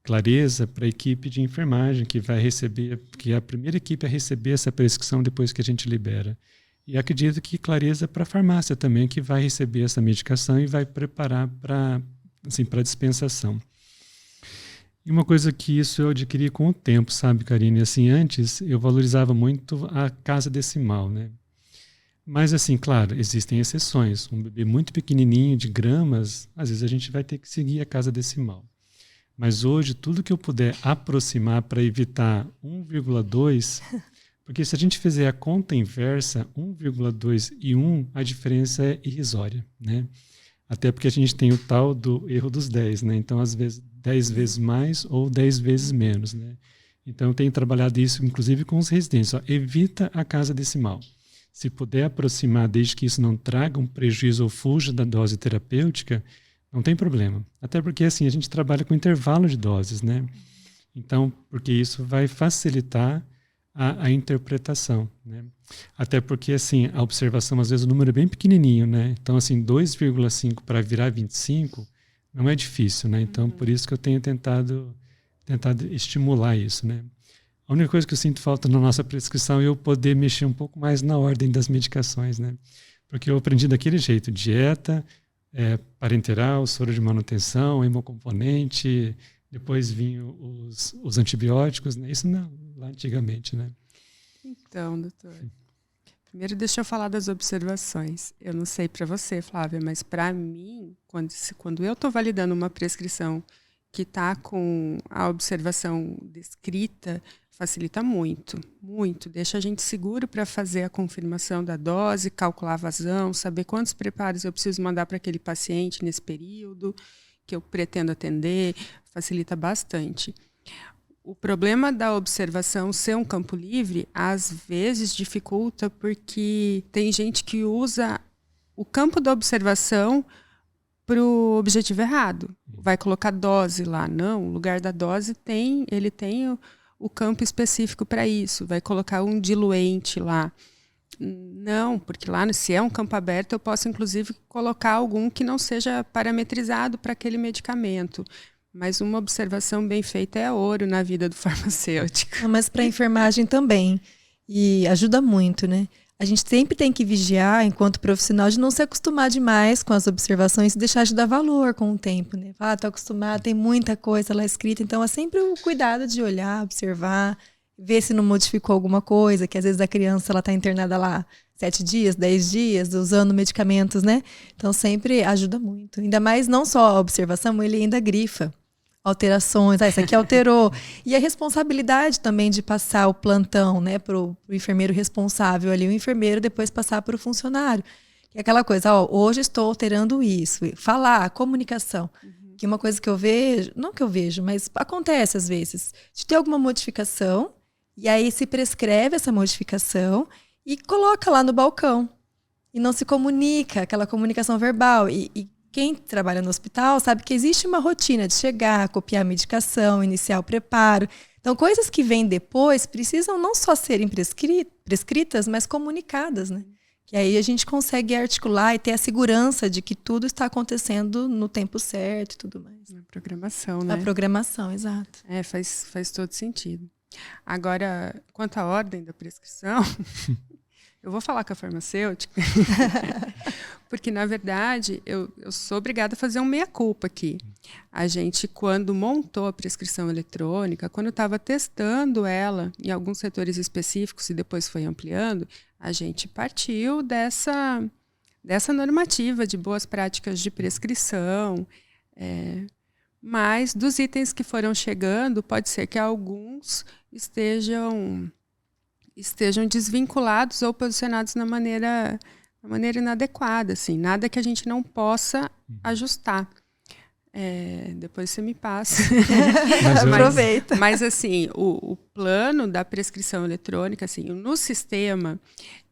Clareza para a equipe de enfermagem que vai receber, que é a primeira equipe a receber essa prescrição depois que a gente libera. E acredito que clareza para a farmácia também, que vai receber essa medicação e vai preparar para dispensação. E uma coisa que isso eu adquiri com o tempo, sabe, Karine? Assim, antes eu valorizava muito a casa decimal, né? Mas, assim, claro, existem exceções. Um bebê muito pequenininho, de gramas, às vezes a gente vai ter que seguir a casa decimal. Mas hoje, tudo que eu puder aproximar para evitar 1,2, porque se a gente fizer a conta inversa, 1,2 e 1, a diferença é irrisória, né? Até porque a gente tem o tal do erro dos 10, né? Então, às vezes, 10 vezes mais ou 10 vezes menos, né? Então, eu tenho trabalhado isso, inclusive, com os residentes. Ó, evita a casa decimal. Se puder aproximar, desde que isso não traga um prejuízo ou fuja da dose terapêutica, não tem problema. Até porque, assim, a gente trabalha com intervalo de doses, né? Então, porque isso vai facilitar a interpretação, né? Até porque, assim, a observação, às vezes, o número é bem pequenininho, né? Então, assim, 2,5 para virar 25 não é difícil, né? Então, por isso que eu tenho tentado estimular isso, né? A única coisa que eu sinto falta na nossa prescrição é eu poder mexer um pouco mais na ordem das medicações, né? Porque eu aprendi daquele jeito, dieta, parenteral, soro de manutenção, hemocomponente, depois vinham os antibióticos, né? Isso não, lá antigamente, né? Então, doutor, primeiro deixa eu falar das observações. Eu não sei para você, Flávia, mas para mim, quando eu estou validando uma prescrição que está com a observação descrita, facilita muito, muito. Deixa a gente seguro para fazer a confirmação da dose, calcular a vazão, saber quantos preparos eu preciso mandar para aquele paciente nesse período que eu pretendo atender, facilita bastante. O problema da observação ser um campo livre, às vezes dificulta porque tem gente que usa o campo da observação para o objetivo errado. Vai colocar dose lá. Não, o lugar da dose ele tem o campo específico para isso. Vai colocar um diluente lá. Não, porque lá, se é um campo aberto, eu posso, inclusive, colocar algum que não seja parametrizado para aquele medicamento. Mas uma observação bem feita é ouro na vida do farmacêutico. Mas para a enfermagem também. E ajuda muito, né? A gente sempre tem que vigiar, enquanto profissional, de não se acostumar demais com as observações e deixar de dar valor com o tempo, né? Tô acostumado, tem muita coisa lá escrita, então é sempre o cuidado de olhar, observar, ver se não modificou alguma coisa, que às vezes a criança ela tá internada lá 7 dias, 10 dias, usando medicamentos, né? Então sempre ajuda muito. Ainda mais não só a observação, ele ainda grifa alterações, isso aqui alterou. E a responsabilidade também de passar o plantão, né, para o enfermeiro responsável ali, o enfermeiro depois passar para o funcionário. Que é aquela coisa, hoje estou alterando isso. Falar, comunicação. Que é uma coisa que eu vejo, não que eu vejo, mas acontece às vezes. De ter alguma modificação, e aí se prescreve essa modificação e coloca lá no balcão. E não se comunica, aquela comunicação verbal. E quem trabalha no hospital sabe que existe uma rotina de chegar, copiar a medicação, iniciar o preparo. Então, coisas que vêm depois precisam não só serem prescritas, mas comunicadas, né? Que aí a gente consegue articular e ter a segurança de que tudo está acontecendo no tempo certo e tudo mais. Na programação, né? Na programação, exato. Faz todo sentido. Agora, quanto à ordem da prescrição, Eu vou falar com a farmacêutica, porque, na verdade, eu sou obrigada a fazer um meia-culpa aqui. A gente, quando montou a prescrição eletrônica, quando estava testando ela em alguns setores específicos e depois foi ampliando, a gente partiu dessa normativa de boas práticas de prescrição, mas dos itens que foram chegando, pode ser que alguns estejam desvinculados ou posicionados na maneira inadequada, assim, nada que a gente não possa ajustar. Depois você me passa. Aproveita. Mas assim, o plano da prescrição eletrônica, assim, no sistema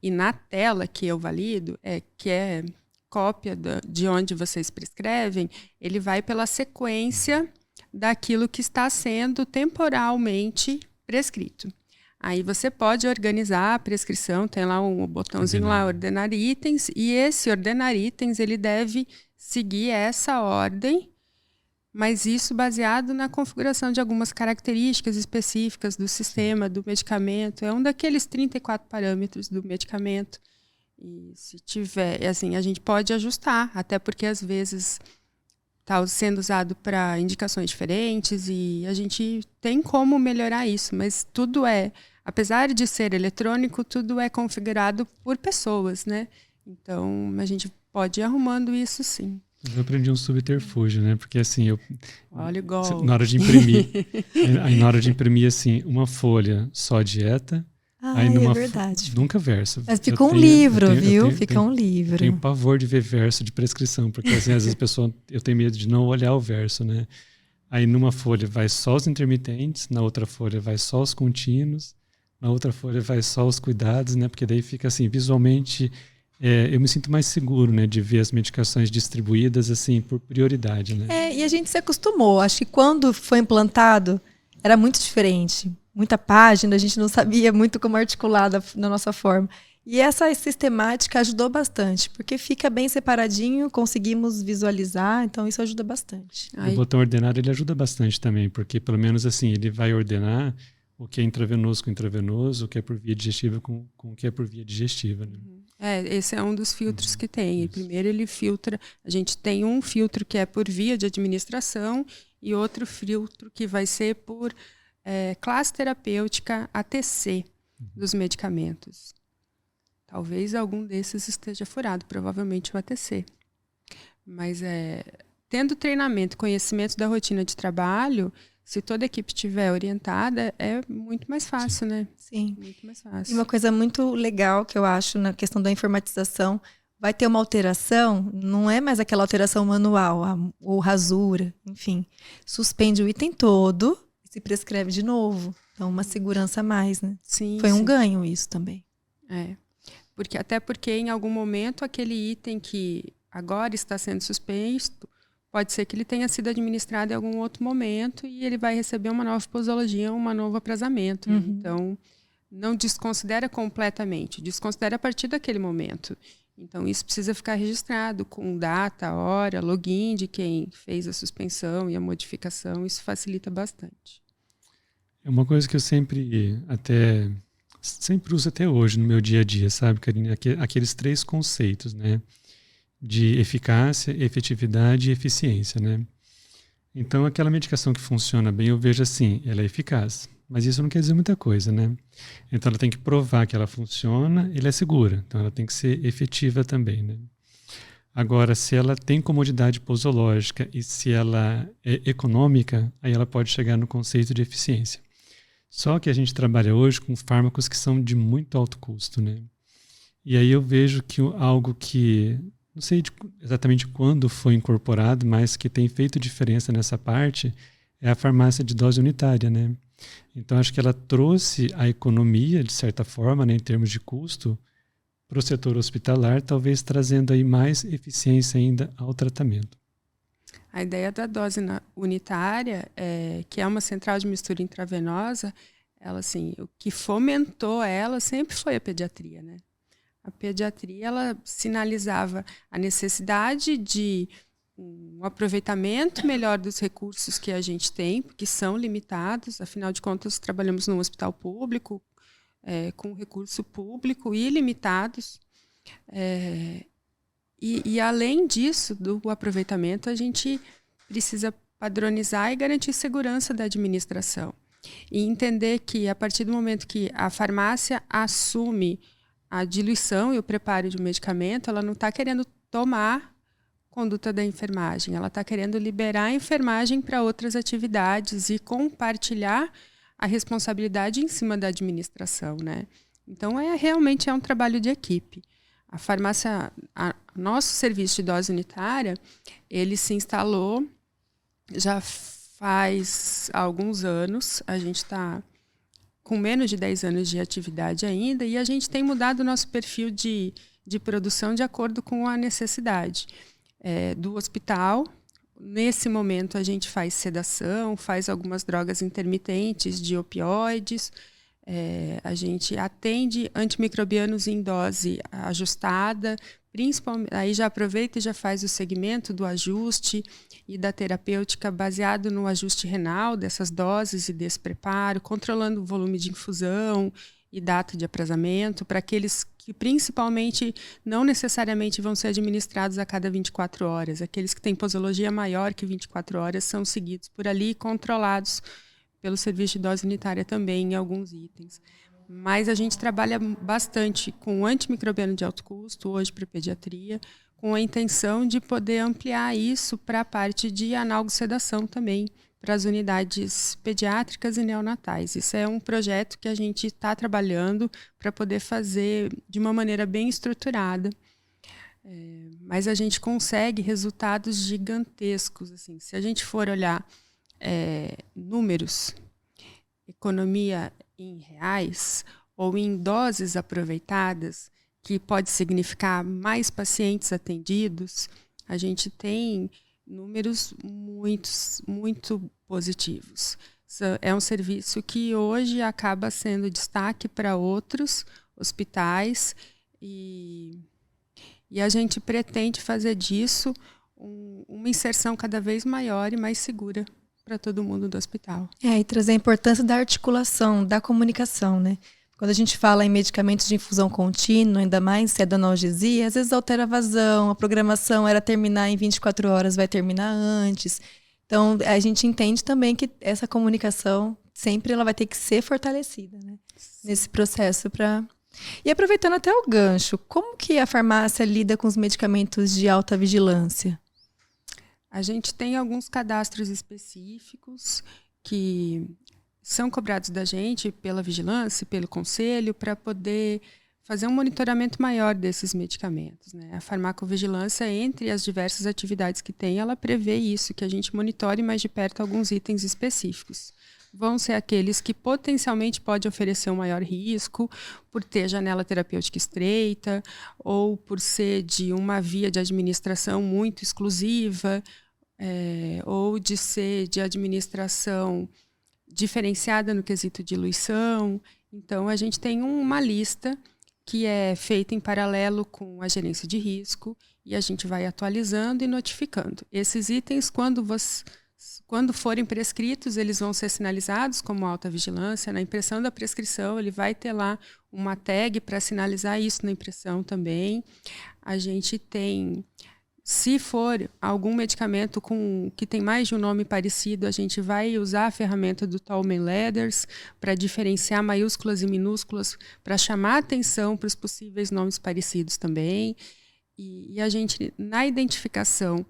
e na tela que eu valido, que é cópia de onde vocês prescrevem, ele vai pela sequência daquilo que está sendo temporalmente prescrito. Aí você pode organizar a prescrição, tem lá um botãozinho lá, ordenar itens, e esse ordenar itens, ele deve seguir essa ordem, mas isso baseado na configuração de algumas características específicas do sistema, do medicamento. É um daqueles 34 parâmetros do medicamento. E se tiver, assim, a gente pode ajustar, até porque às vezes está sendo usado para indicações diferentes e a gente tem como melhorar isso, mas tudo apesar de ser eletrônico, tudo é configurado por pessoas, né? Então, a gente pode ir arrumando isso, sim. Eu aprendi um subterfúgio, né? Porque assim, olha igual. Na hora de imprimir, assim, uma folha só dieta. Aí é verdade. Nunca verso. Mas fica um livro, viu? Fica um livro. Tenho pavor de ver verso de prescrição, porque assim, às vezes eu tenho medo de não olhar o verso, né? Aí numa folha vai só os intermitentes, na outra folha vai só os contínuos, na outra folha vai só os cuidados, né? Porque daí fica assim, visualmente, eu me sinto mais seguro, né? De ver as medicações distribuídas assim por prioridade, né? E a gente se acostumou. Acho que quando foi implantado era muito diferente. Muita página, a gente não sabia muito como articular na nossa forma. E essa sistemática ajudou bastante, porque fica bem separadinho, conseguimos visualizar, então isso ajuda bastante. O botão ordenar, ele ajuda bastante também, porque pelo menos assim, ele vai ordenar o que é intravenoso com intravenoso, o que é por via digestiva com o que é por via digestiva. Né? Esse é um dos filtros que tem. E primeiro ele filtra, a gente tem um filtro que é por via de administração e outro filtro que vai ser por classe terapêutica ATC dos medicamentos. Talvez algum desses esteja furado, provavelmente o ATC. Mas tendo treinamento, conhecimento da rotina de trabalho, se toda a equipe estiver orientada, é muito mais fácil, né? Sim. Muito mais fácil. E uma coisa muito legal que eu acho na questão da informatização, vai ter uma alteração, não é mais aquela alteração manual, ou rasura, enfim. Suspende o item todo, se prescreve de novo. Então, uma segurança a mais, né? Sim, Foi um ganho isso também. Até porque em algum momento aquele item que agora está sendo suspenso, pode ser que ele tenha sido administrado em algum outro momento e ele vai receber uma nova posologia, um novo aprazamento. Então, não desconsidera completamente, desconsidera a partir daquele momento. Então, isso precisa ficar registrado com data, hora, login de quem fez a suspensão e a modificação. Isso facilita bastante. É uma coisa que eu sempre uso até hoje no meu dia a dia, sabe, Karine? Aqueles 3 conceitos, né? De eficácia, efetividade e eficiência, né? Então, aquela medicação que funciona bem, eu vejo assim, ela é eficaz. Mas isso não quer dizer muita coisa, né? Então, ela tem que provar que ela funciona, ela é segura. Então, ela tem que ser efetiva também, né? Agora, se ela tem comodidade posológica e se ela é econômica, aí ela pode chegar no conceito de eficiência. Só que a gente trabalha hoje com fármacos que são de muito alto custo, né? E aí eu vejo que algo que, não sei exatamente quando foi incorporado, mas que tem feito diferença nessa parte, é a farmácia de dose unitária, né? Então, acho que ela trouxe a economia, de certa forma, né, em termos de custo, para o setor hospitalar, talvez trazendo aí mais eficiência ainda ao tratamento. A ideia da dose unitária, que é uma central de mistura intravenosa, ela, assim, o que fomentou ela sempre foi a pediatria, né? A pediatria, ela sinalizava a necessidade de um aproveitamento melhor dos recursos que a gente tem, que são limitados, afinal de contas, trabalhamos num hospital público, com recurso público ilimitados. E além disso, do aproveitamento, a gente precisa padronizar e garantir segurança da administração. E entender que, a partir do momento que a farmácia assume a diluição e o preparo de um medicamento, ela não está querendo tomar conduta da enfermagem, ela está querendo liberar a enfermagem para outras atividades e compartilhar a responsabilidade em cima da administração, né? Então, realmente é um trabalho de equipe. A farmácia, nosso serviço de dose unitária, ele se instalou já faz alguns anos. A gente está com menos de 10 anos de atividade ainda e a gente tem mudado o nosso perfil de produção de acordo com a necessidade do hospital. Nesse momento, a gente faz sedação, faz algumas drogas intermitentes de opioides. A gente atende antimicrobianos em dose ajustada, principalmente, aí já aproveita e já faz o segmento do ajuste e da terapêutica baseado no ajuste renal dessas doses e desse preparo, controlando o volume de infusão e data de aprazamento para aqueles que principalmente não necessariamente vão ser administrados a cada 24 horas. Aqueles que têm posologia maior que 24 horas são seguidos por ali e controlados pelo serviço de dose unitária também em alguns itens. Mas a gente trabalha bastante com antimicrobiano de alto custo, hoje para pediatria, com a intenção de poder ampliar isso para a parte de analgosedação também, para as unidades pediátricas e neonatais. Isso é um projeto que a gente está trabalhando para poder fazer de uma maneira bem estruturada. Mas a gente consegue resultados gigantescos. Assim. Se a gente for olhar números, economia em reais ou em doses aproveitadas, que pode significar mais pacientes atendidos, a gente tem números muito positivos. É um serviço que hoje acaba sendo destaque para outros hospitais e a gente pretende fazer disso uma inserção cada vez maior e mais segura para todo mundo do hospital. E trazer a importância da articulação, da comunicação, né? Quando a gente fala em medicamentos de infusão contínua, ainda mais se é da analgesia, às vezes altera a vazão, a programação era terminar em 24 horas, vai terminar antes. Então, a gente entende também que essa comunicação sempre ela vai ter que ser fortalecida, né? Nesse processo para... E aproveitando até o gancho, como que a farmácia lida com os medicamentos de alta vigilância? A gente tem alguns cadastros específicos que são cobrados da gente pela vigilância, pelo conselho, para poder fazer um monitoramento maior desses medicamentos, né? A farmacovigilância, entre as diversas atividades que tem, ela prevê isso, que a gente monitore mais de perto alguns itens específicos. Vão ser aqueles que potencialmente podem oferecer um maior risco por ter janela terapêutica estreita ou por ser de uma via de administração muito exclusiva, ou de ser de administração diferenciada no quesito diluição. Então, a gente tem uma lista que é feita em paralelo com a gerência de risco e a gente vai atualizando e notificando. Esses itens, quando forem prescritos, eles vão ser sinalizados como alta vigilância. Na impressão da prescrição, ele vai ter lá uma tag para sinalizar isso na impressão também. A gente tem... Se for algum medicamento que tem mais de um nome parecido, a gente vai usar a ferramenta do Tolman Letters para diferenciar maiúsculas e minúsculas, para chamar atenção para os possíveis nomes parecidos também. E a gente, na identificação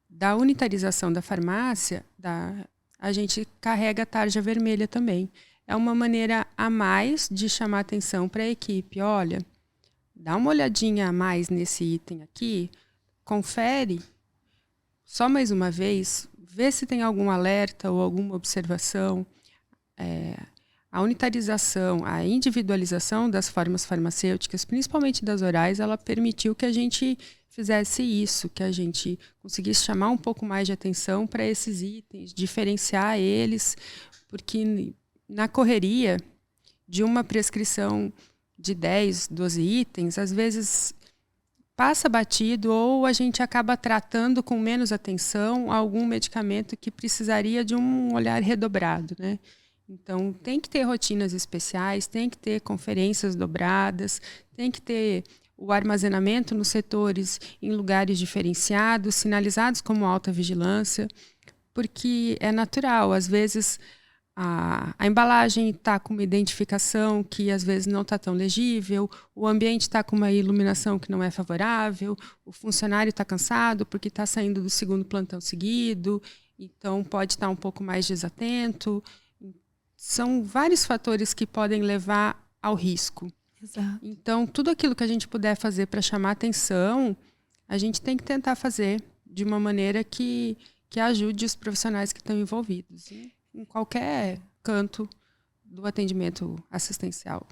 da unitarização da farmácia, a gente carrega a tarja vermelha também. É uma maneira a mais de chamar atenção para a equipe. Olha, dá uma olhadinha a mais nesse item aqui, confere só mais uma vez, vê se tem algum alerta ou alguma observação. A unitarização, a individualização das formas farmacêuticas, principalmente das orais, ela permitiu que a gente fizesse isso, que a gente conseguisse chamar um pouco mais de atenção para esses itens, diferenciar eles, porque na correria de uma prescrição de 10, 12 itens, às vezes passa batido ou a gente acaba tratando com menos atenção algum medicamento que precisaria de um olhar redobrado, né? Então, tem que ter rotinas especiais, tem que ter conferências dobradas, tem que ter o armazenamento nos setores em lugares diferenciados, sinalizados como alta vigilância, porque é natural. Às vezes, a embalagem está com uma identificação que às vezes não está tão legível, o ambiente está com uma iluminação que não é favorável, o funcionário está cansado porque está saindo do segundo plantão seguido, então pode estar um pouco mais desatento. São vários fatores que podem levar ao risco. Exato. Então, tudo aquilo que a gente puder fazer para chamar atenção, a gente tem que tentar fazer de uma maneira que ajude os profissionais que estão envolvidos, em qualquer canto do atendimento assistencial.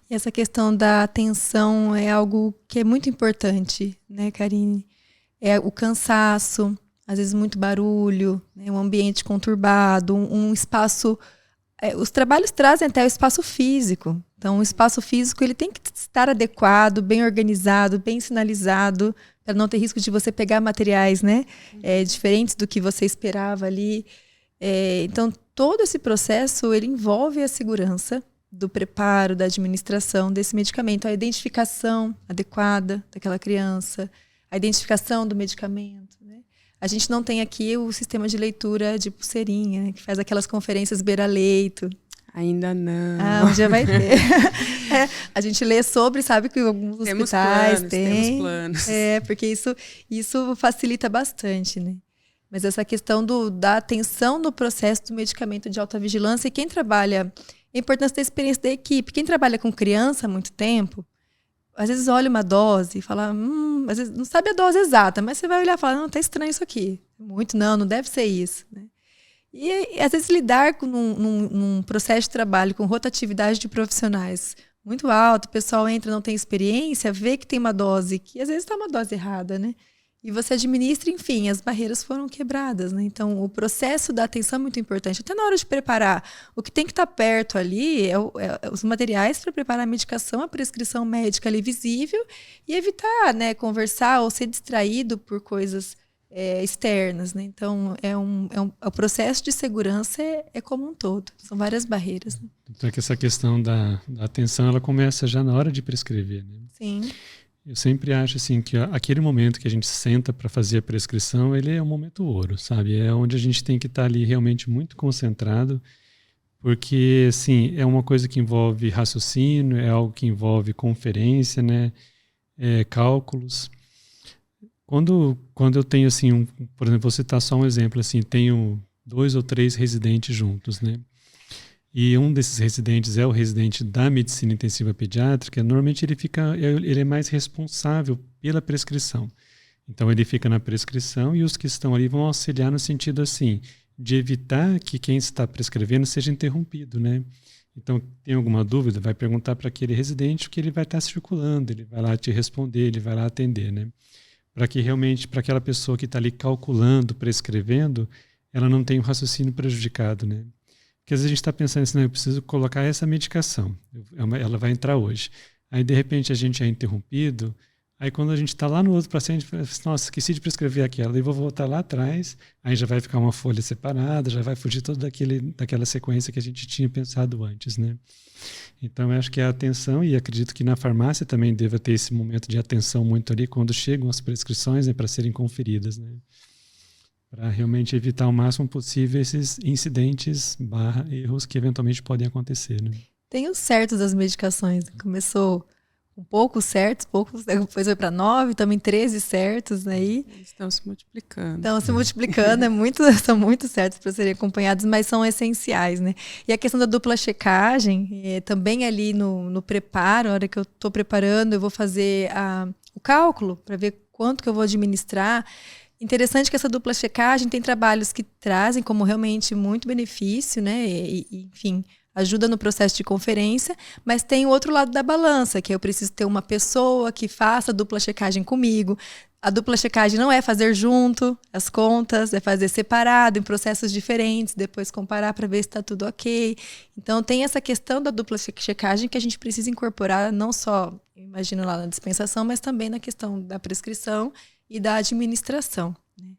E essa questão da atenção é algo que é muito importante, né, Karine? É o cansaço, às vezes muito barulho, né, um ambiente conturbado, um espaço... os trabalhos trazem até o espaço físico. Então, o espaço físico ele tem que estar adequado, bem organizado, bem sinalizado, para não ter risco de você pegar materiais, né, diferentes do que você esperava ali. Então, todo esse processo ele envolve a segurança do preparo, da administração desse medicamento, a identificação adequada daquela criança, a identificação do medicamento, né? A gente não tem aqui o sistema de leitura de pulseirinha, né, que faz aquelas conferências beira-leito. Ainda não. Um dia vai ter. A gente lê sobre, sabe que alguns hospitais têm. Temos planos. Porque isso facilita bastante, né? Mas essa questão da atenção no processo do medicamento de alta vigilância, e quem trabalha, a importância da experiência da equipe. Quem trabalha com criança há muito tempo, às vezes olha uma dose e fala, às vezes não sabe a dose exata, mas você vai olhar e falar, não, tá estranho isso aqui. Muito, não deve ser isso, né? E às vezes lidar num processo de trabalho com rotatividade de profissionais muito alta, o pessoal entra, não tem experiência, vê que tem uma dose, que às vezes está uma dose errada, né? E você administra, enfim, as barreiras foram quebradas, né? Então, o processo da atenção é muito importante. Até na hora de preparar, o que tem que estar perto ali é os materiais para preparar a medicação, a prescrição médica ali visível e evitar, né, conversar ou ser distraído por coisas externas, né? Então, o processo de segurança é como um todo. São várias barreiras. Né? Então, é que essa questão da atenção, ela começa já na hora de prescrever, né? Sim. Eu sempre acho assim que aquele momento que a gente senta para fazer a prescrição, ele é um momento ouro, sabe? É onde a gente tem que estar ali realmente muito concentrado, porque assim, é uma coisa que envolve raciocínio, é algo que envolve conferência, né? Cálculos. Quando eu tenho assim, por exemplo, vou citar só um exemplo, assim, tenho 2 ou 3 residentes juntos, né? E um desses residentes é o residente da medicina intensiva pediátrica, normalmente ele é mais responsável pela prescrição. Então ele fica na prescrição e os que estão ali vão auxiliar no sentido assim, de evitar que quem está prescrevendo seja interrompido, né? Então, tem alguma dúvida, vai perguntar para aquele residente que ele vai estar circulando, ele vai lá te responder, ele vai lá atender, né? Para que realmente, para aquela pessoa que está ali calculando, prescrevendo, ela não tenha um raciocínio prejudicado, né? Porque às vezes a gente está pensando assim, eu preciso colocar essa medicação, ela vai entrar hoje. Aí, de repente, a gente é interrompido, aí quando a gente está lá no outro paciente, fala assim, nossa, esqueci de prescrever aquela, e vou voltar lá atrás, aí já vai ficar uma folha separada, já vai fugir toda daquela sequência que a gente tinha pensado antes, né? Então, eu acho que a atenção, e acredito que na farmácia também deva ter esse momento de atenção muito ali, quando chegam as prescrições, né, para serem conferidas, né? Para realmente evitar o máximo possível esses incidentes / erros que eventualmente podem acontecer, né? Tem os certos das medicações. Começou com poucos certos, depois foi para 9, também 13 certos aí. Estão se multiplicando. Estão se multiplicando, são muito certos para serem acompanhados, mas são essenciais, né? E a questão da dupla checagem, também ali no preparo, na hora que eu estou preparando, eu vou fazer o cálculo para ver quanto que eu vou administrar. Interessante que essa dupla checagem tem trabalhos que trazem como realmente muito benefício, né? Enfim, ajuda no processo de conferência, mas tem o outro lado da balança, que eu preciso ter uma pessoa que faça a dupla checagem comigo. A dupla checagem não é fazer junto as contas, é fazer separado, em processos diferentes, depois comparar para ver se está tudo ok. Então, tem essa questão da dupla checagem que a gente precisa incorporar não só, imagino lá na dispensação, mas também na questão da prescrição e da administração, né?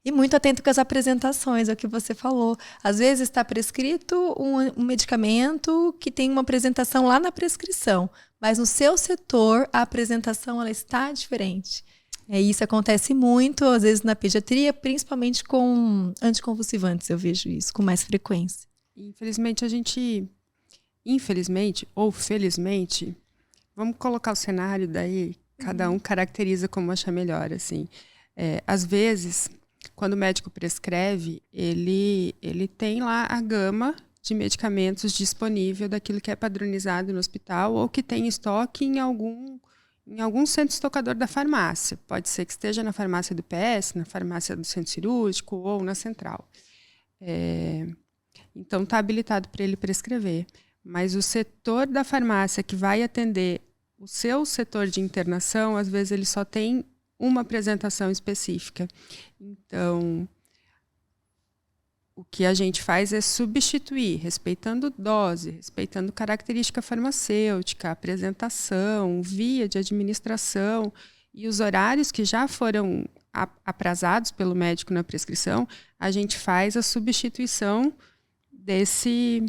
E muito atento com as apresentações, é o que você falou. Às vezes está prescrito um medicamento que tem uma apresentação lá na prescrição, mas no seu setor a apresentação ela está diferente. Isso acontece muito, às vezes, na pediatria, principalmente com anticonvulsivantes, eu vejo isso com mais frequência. Infelizmente ou felizmente, vamos colocar o cenário daí, cada um caracteriza como achar melhor, assim. Às vezes, quando o médico prescreve, ele tem lá a gama de medicamentos disponível daquilo que é padronizado no hospital ou que tem estoque em algum centro estocador da farmácia. Pode ser que esteja na farmácia do PS, na farmácia do centro cirúrgico ou na central. Então, está habilitado para ele prescrever. Mas o setor da farmácia que vai atender o seu setor de internação, às vezes ele só tem uma apresentação específica. Então, o que a gente faz é substituir, respeitando dose, respeitando característica farmacêutica, apresentação, via de administração e os horários que já foram aprazados pelo médico na prescrição, a gente faz a substituição desse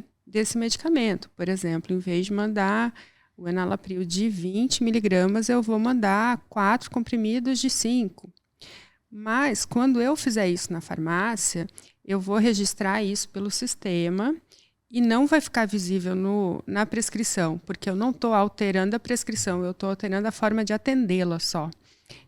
medicamento. Por exemplo, em vez de mandar o enalapril de 20 miligramas, eu vou mandar 4 comprimidos de 5. Mas, quando eu fizer isso na farmácia, eu vou registrar isso pelo sistema e não vai ficar visível na prescrição, porque eu não estou alterando a prescrição, eu estou alterando a forma de atendê-la só.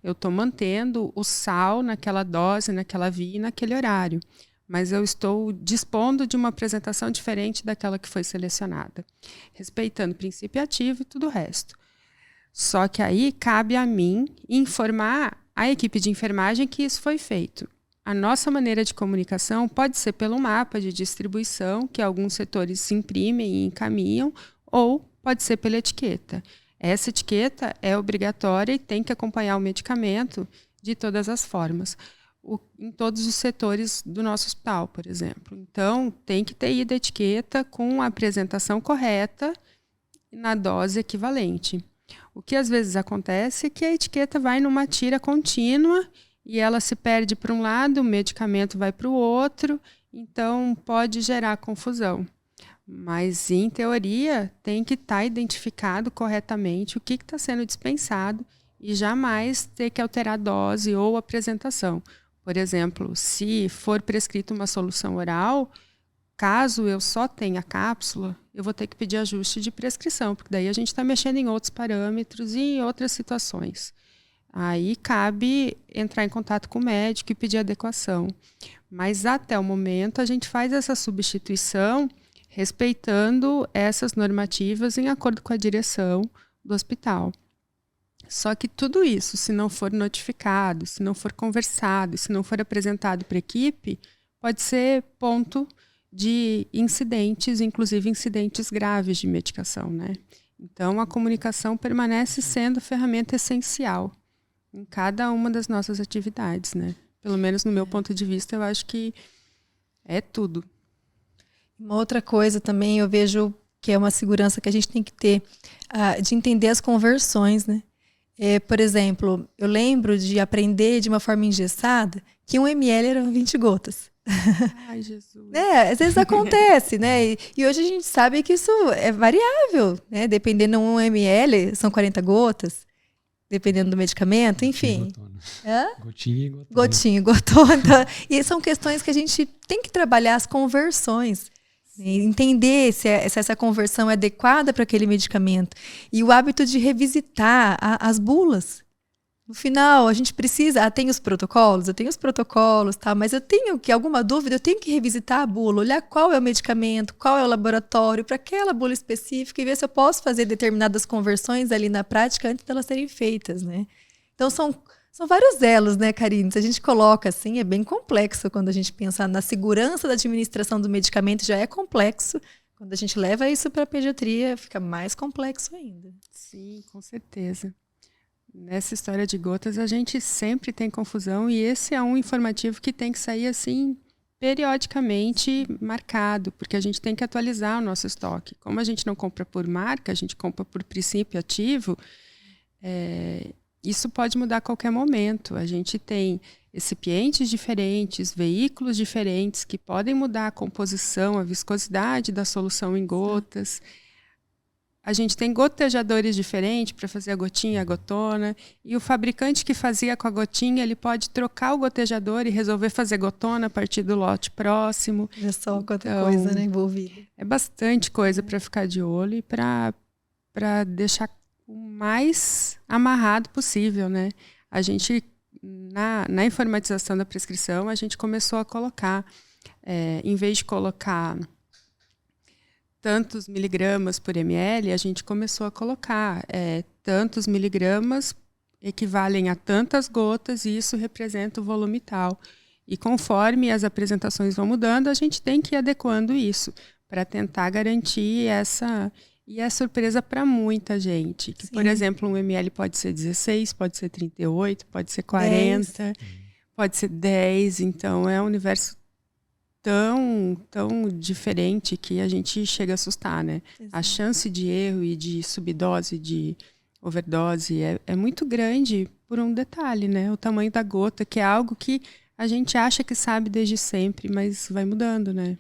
Eu estou mantendo o sal naquela dose, naquela via e naquele horário. Mas eu estou dispondo de uma apresentação diferente daquela que foi selecionada, respeitando o princípio ativo e tudo o resto. Só que aí cabe a mim informar a equipe de enfermagem que isso foi feito. A nossa maneira de comunicação pode ser pelo mapa de distribuição, que alguns setores se imprimem e encaminham, ou pode ser pela etiqueta. Essa etiqueta é obrigatória e tem que acompanhar o medicamento de todas as formas. Em todos os setores do nosso hospital, por exemplo. Então, tem que ter ido a etiqueta com a apresentação correta na dose equivalente. O que às vezes acontece é que a etiqueta vai numa tira contínua e ela se perde para um lado, o medicamento vai para o outro, então pode gerar confusão. Mas, em teoria, tem que estar identificado corretamente o que está sendo dispensado e jamais ter que alterar a dose ou a apresentação. Por exemplo, se for prescrita uma solução oral, caso eu só tenha cápsula, eu vou ter que pedir ajuste de prescrição, porque daí a gente está mexendo em outros parâmetros e em outras situações. Aí cabe entrar em contato com o médico e pedir adequação. Mas até o momento a gente faz essa substituição respeitando essas normativas em acordo com a direção do hospital. Só que tudo isso, se não for notificado, se não for conversado, se não for apresentado para a equipe, pode ser ponto de incidentes, inclusive incidentes graves de medicação, né? Então, a comunicação permanece sendo ferramenta essencial em cada uma das nossas atividades, né? Pelo menos no meu ponto de vista, eu acho que é tudo. Uma outra coisa também, eu vejo que é uma segurança que a gente tem que ter, de entender as conversões, né? Por exemplo, eu lembro de aprender de uma forma engessada que 1 ml eram 20 gotas. Ai, Jesus. Às vezes acontece, né? E hoje a gente sabe que isso é variável, né? Dependendo de 1 ml, são 40 gotas, dependendo do medicamento, enfim. Gotinha e gotona. Gotinha e gotona. E são questões que a gente tem que trabalhar as conversões. Entender se essa conversão é adequada para aquele medicamento. E o hábito de revisitar as bulas. No final, a gente precisa... tem os protocolos? Eu tenho os protocolos, tá? Mas eu tenho alguma dúvida, eu tenho que revisitar a bula, olhar qual é o medicamento, qual é o laboratório, para aquela bula específica e ver se eu posso fazer determinadas conversões ali na prática antes delas serem feitas, né? Então, são vários elos, né, Karine? Se a gente coloca assim, é bem complexo quando a gente pensa na segurança da administração do medicamento, já é complexo. Quando a gente leva isso para a pediatria, fica mais complexo ainda. Sim, com certeza. Nessa história de gotas, a gente sempre tem confusão e esse é um informativo que tem que sair assim, periodicamente marcado, porque a gente tem que atualizar o nosso estoque. Como a gente não compra por marca, a gente compra por princípio ativo, isso pode mudar a qualquer momento. A gente tem recipientes diferentes, veículos diferentes, que podem mudar a composição, a viscosidade da solução em gotas. A gente tem gotejadores diferentes para fazer a gotinha e a gotona. E o fabricante que fazia com a gotinha, ele pode trocar o gotejador e resolver fazer gotona a partir do lote próximo. É só quanta coisa, né, envolvida. É bastante coisa para ficar de olho e para deixar o mais amarrado possível, né? A gente, na informatização da prescrição, a gente começou a colocar, em vez de colocar tantos miligramas por ml, a gente começou a colocar tantos miligramas equivalem a tantas gotas e isso representa o volume tal. E conforme as apresentações vão mudando, a gente tem que ir adequando isso para tentar garantir essa... E é surpresa para muita gente. Que, por exemplo, 1 ml pode ser 16, pode ser 38, pode ser 40, 10. Pode ser 10. Então, é um universo tão diferente que a gente chega a assustar, né? Exato. A chance de erro e de subdose, de overdose é muito grande por um detalhe, né? O tamanho da gota, que é algo que a gente acha que sabe desde sempre, mas vai mudando, né?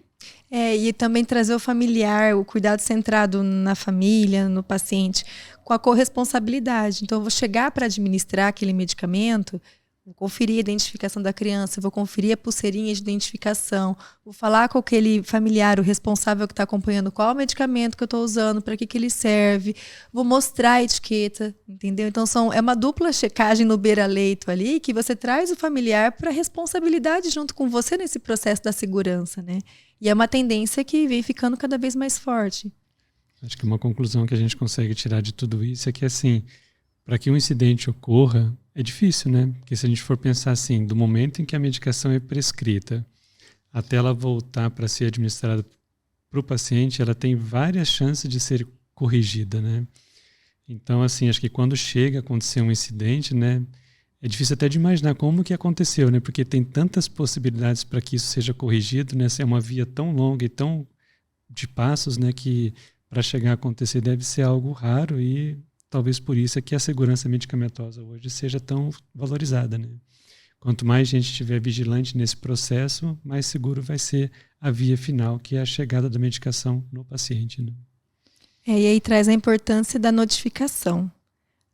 E também trazer o familiar, o cuidado centrado na família, no paciente, com a corresponsabilidade. Então, eu vou chegar para administrar aquele medicamento, vou conferir a identificação da criança, vou conferir a pulseirinha de identificação, vou falar com aquele familiar, o responsável que está acompanhando qual é o medicamento que eu estou usando, para que ele serve, vou mostrar a etiqueta, entendeu? Então, é uma dupla checagem no beira-leito ali, que você traz o familiar para a responsabilidade junto com você nesse processo da segurança, né? E é uma tendência que vem ficando cada vez mais forte. Acho que uma conclusão que a gente consegue tirar de tudo isso é que, assim, para que um incidente ocorra, é difícil, né? Porque se a gente for pensar assim, do momento em que a medicação é prescrita até ela voltar para ser administrada para o paciente, ela tem várias chances de ser corrigida, né? Então, assim, acho que quando chega a acontecer um incidente, né, é difícil até de imaginar como que aconteceu, né? Porque tem tantas possibilidades para que isso seja corrigido, né? É uma via tão longa e tão de passos, né, que para chegar a acontecer deve ser algo raro e talvez por isso é que a segurança medicamentosa hoje seja tão valorizada, né? Quanto mais gente estiver vigilante nesse processo, mais seguro vai ser a via final, que é a chegada da medicação no paciente, né? E aí traz a importância da notificação.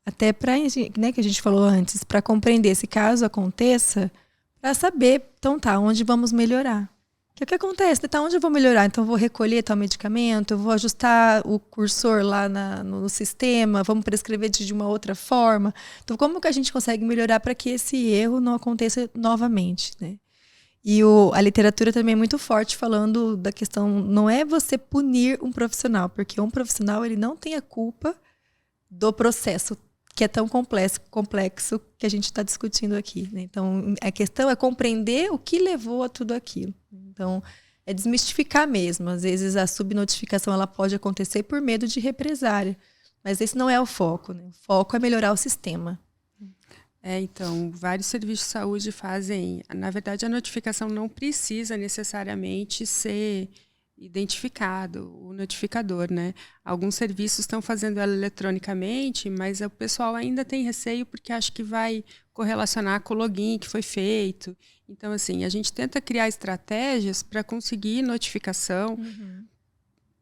Até para, né, que a gente falou antes, para compreender se caso aconteça, para saber, então onde vamos melhorar. O que acontece? Onde eu vou melhorar? Então eu vou recolher tal medicamento, eu vou ajustar o cursor lá no sistema, vamos prescrever de uma outra forma. Então como que a gente consegue melhorar para que esse erro não aconteça novamente, né? E a literatura também é muito forte falando da questão, não é você punir um profissional, porque um profissional ele não tem a culpa do processo que é tão complexo que a gente está discutindo aqui, né? Então, a questão é compreender o que levou a tudo aquilo. Então, é desmistificar mesmo. Às vezes, a subnotificação ela pode acontecer por medo de represária, mas esse não é o foco, né? O foco é melhorar o sistema. Então, vários serviços de saúde fazem... Na verdade, a notificação não precisa necessariamente ser identificado, o notificador, né? Alguns serviços estão fazendo ela eletronicamente, mas o pessoal ainda tem receio porque acha que vai correlacionar com o login que foi feito. Então, assim, a gente tenta criar estratégias para conseguir notificação,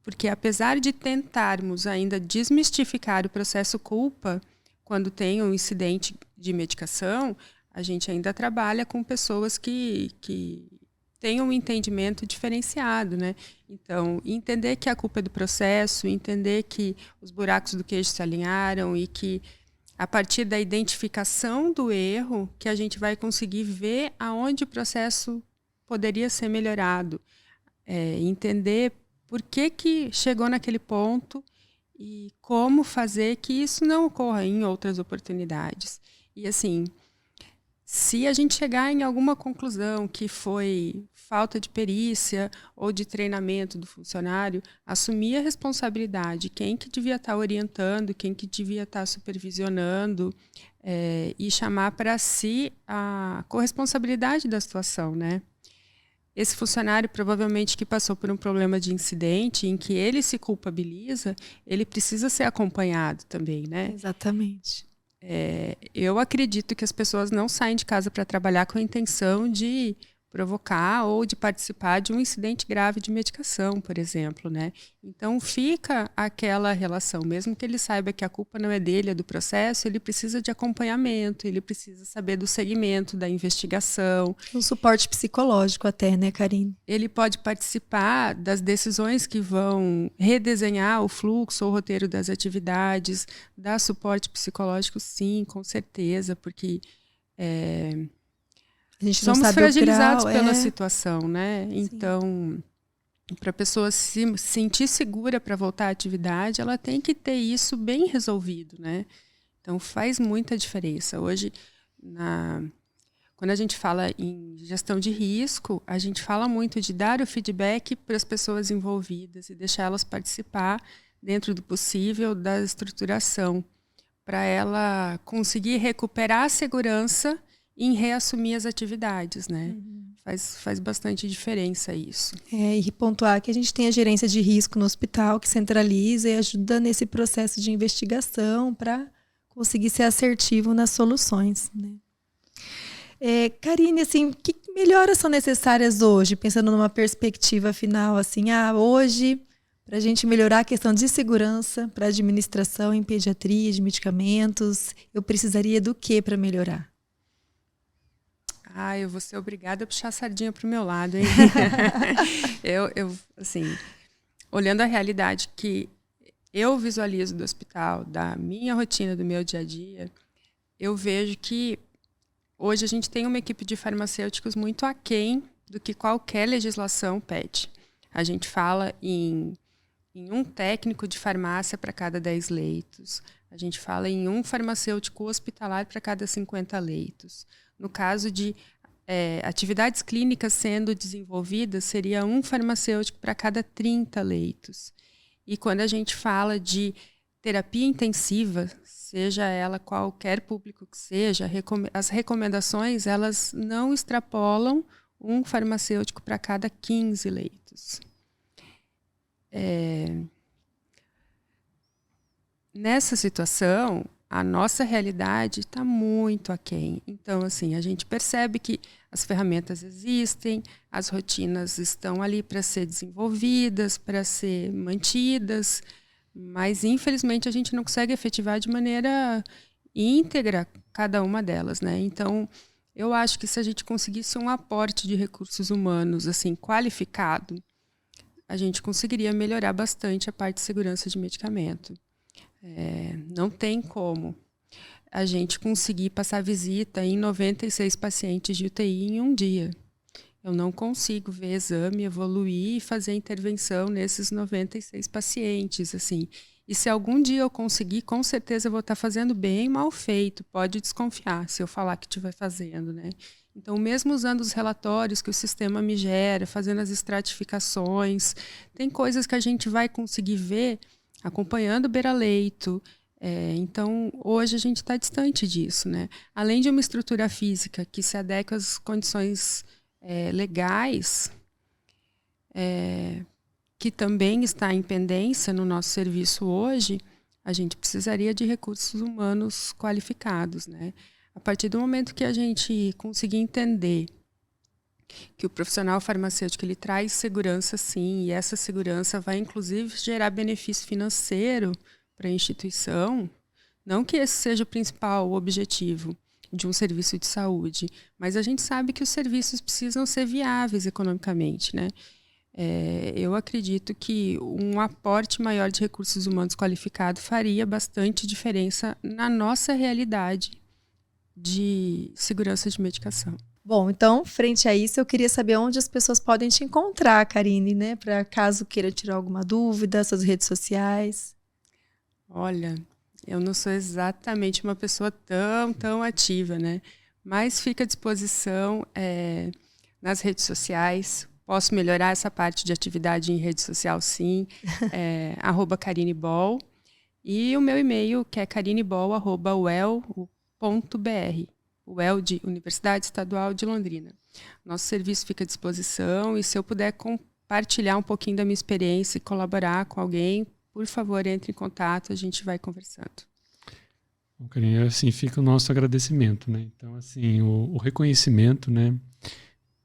porque apesar de tentarmos ainda desmistificar o processo culpa, quando tem um incidente de medicação, a gente ainda trabalha com pessoas que tem um entendimento diferenciado, né? Então, entender que a culpa é do processo, entender que os buracos do queijo se alinharam e que, a partir da identificação do erro, que a gente vai conseguir ver aonde o processo poderia ser melhorado. Entender por que chegou naquele ponto e como fazer que isso não ocorra em outras oportunidades. E, assim... Se a gente chegar em alguma conclusão que foi falta de perícia ou de treinamento do funcionário, assumir a responsabilidade, quem que devia estar orientando, quem que devia estar supervisionando, e chamar para si a corresponsabilidade da situação, né? Esse funcionário, provavelmente, que passou por um problema de incidente em que ele se culpabiliza, ele precisa ser acompanhado também, né? Exatamente. Eu acredito que as pessoas não saem de casa para trabalhar com a intenção de provocar ou de participar de um incidente grave de medicação, por exemplo, né? Então fica aquela relação, mesmo que ele saiba que a culpa não é dele, é do processo, ele precisa de acompanhamento, ele precisa saber do segmento, da investigação. Um suporte psicológico até, né, Karine? Ele pode participar das decisões que vão redesenhar o fluxo ou o roteiro das atividades, dar suporte psicológico, sim, com certeza, porque a gente não somos sabe fragilizados o grau, pela situação, né? Sim. Então, para a pessoa se sentir segura para voltar à atividade, ela tem que ter isso bem resolvido, né? Então, faz muita diferença. Hoje, quando a gente fala em gestão de risco, a gente fala muito de dar o feedback para as pessoas envolvidas e deixar elas participar, dentro do possível, da estruturação, para ela conseguir recuperar a segurança em reassumir as atividades, né? Faz bastante diferença isso. E pontuar que a gente tem a gerência de risco no hospital, que centraliza e ajuda nesse processo de investigação para conseguir ser assertivo nas soluções, né? Karine, assim, que melhoras são necessárias hoje, pensando numa perspectiva final, assim, hoje, para a gente melhorar a questão de segurança para a administração em pediatria, de medicamentos, eu precisaria do que para melhorar? Eu vou ser obrigada a puxar a sardinha para o meu lado, hein? Assim, olhando a realidade que eu visualizo do hospital, da minha rotina, do meu dia a dia, eu vejo que hoje a gente tem uma equipe de farmacêuticos muito aquém do que qualquer legislação pede. A gente fala em um técnico de farmácia para cada 10 leitos. A gente fala em um farmacêutico hospitalar para cada 50 leitos. No caso de atividades clínicas sendo desenvolvidas, seria um farmacêutico para cada 30 leitos. E quando a gente fala de terapia intensiva, seja ela qualquer público que seja, as recomendações elas não extrapolam um farmacêutico para cada 15 leitos. Nessa situação, a nossa realidade está muito aquém. Então, assim, a gente percebe que as ferramentas existem, as rotinas estão ali para ser desenvolvidas, para ser mantidas, mas, infelizmente, a gente não consegue efetivar de maneira íntegra cada uma delas, né? Então, eu acho que se a gente conseguisse um aporte de recursos humanos assim qualificado, a gente conseguiria melhorar bastante a parte de segurança de medicamento. Não tem como a gente conseguir passar visita em 96 pacientes de UTI em um dia. Eu não consigo ver exame, evoluir e fazer intervenção nesses 96 pacientes, assim. E se algum dia eu conseguir, com certeza eu vou estar fazendo bem mal feito. Pode desconfiar se eu falar que estiver fazendo, né? Então, mesmo usando os relatórios que o sistema me gera, fazendo as estratificações, tem coisas que a gente vai conseguir ver acompanhando o beira-leito. Então, hoje a gente está distante disso, né? Além de uma estrutura física que se adequa às condições legais, que também está em pendência no nosso serviço hoje, a gente precisaria de recursos humanos qualificados, né? A partir do momento que a gente conseguir entender que o profissional farmacêutico ele traz segurança, sim, e essa segurança vai, inclusive, gerar benefício financeiro para a instituição, não que esse seja o principal objetivo de um serviço de saúde, mas a gente sabe que os serviços precisam ser viáveis economicamente, né? Eu acredito que um aporte maior de recursos humanos qualificados faria bastante diferença na nossa realidade de segurança de medicação. Bom, então, frente a isso, eu queria saber onde as pessoas podem te encontrar, Karine, né? Para caso queira tirar alguma dúvida, suas redes sociais. Olha, eu não sou exatamente uma pessoa tão ativa, né? Mas fica à disposição nas redes sociais. Posso melhorar essa parte de atividade em rede social, sim. @KarineBol. E o meu e-mail, que é karinebol@uel.br. UEL de Universidade Estadual de Londrina. Nosso serviço fica à disposição e se eu puder compartilhar um pouquinho da minha experiência e colaborar com alguém, por favor, entre em contato, a gente vai conversando. Bom, Karine, assim, fica o nosso agradecimento, né? Então, assim, o reconhecimento, né?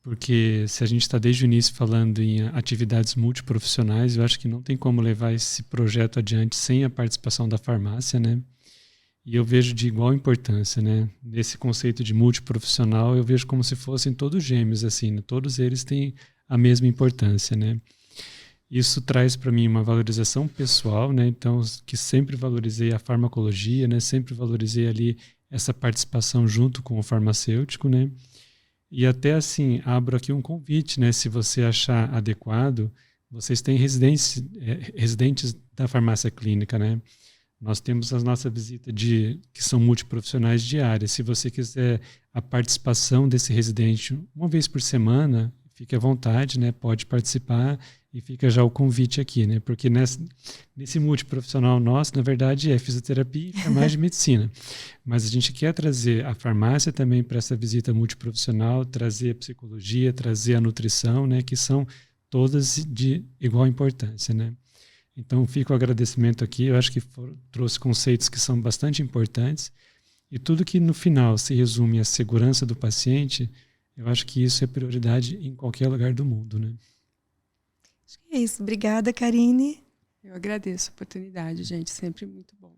Porque se a gente está desde o início falando em atividades multiprofissionais, eu acho que não tem como levar esse projeto adiante sem a participação da farmácia, né? E eu vejo de igual importância, né? Nesse conceito de multiprofissional, eu vejo como se fossem todos gêmeos, assim, né? Todos eles têm a mesma importância, né? Isso traz para mim uma valorização pessoal, né? Então, que sempre valorizei a farmacologia, né? Sempre valorizei ali essa participação junto com o farmacêutico, né? E até assim, abro aqui um convite, né? Se você achar adequado, vocês têm residentes da farmácia clínica, né? Nós temos as nossas visitas que são multiprofissionais diárias. Se você quiser a participação desse residente uma vez por semana, fique à vontade, né? Pode participar e fica já o convite aqui, né? Porque nesse multiprofissional nosso, na verdade, é fisioterapia e enfermagem de medicina. Mas a gente quer trazer a farmácia também para essa visita multiprofissional, trazer a psicologia, trazer a nutrição, né? Que são todas de igual importância, né? Então, fica o agradecimento aqui. Eu acho que trouxe conceitos que são bastante importantes. E tudo que no final se resume à segurança do paciente, eu acho que isso é prioridade em qualquer lugar do mundo, né? Acho que é isso. Obrigada, Karine. Eu agradeço a oportunidade, gente. Sempre muito bom.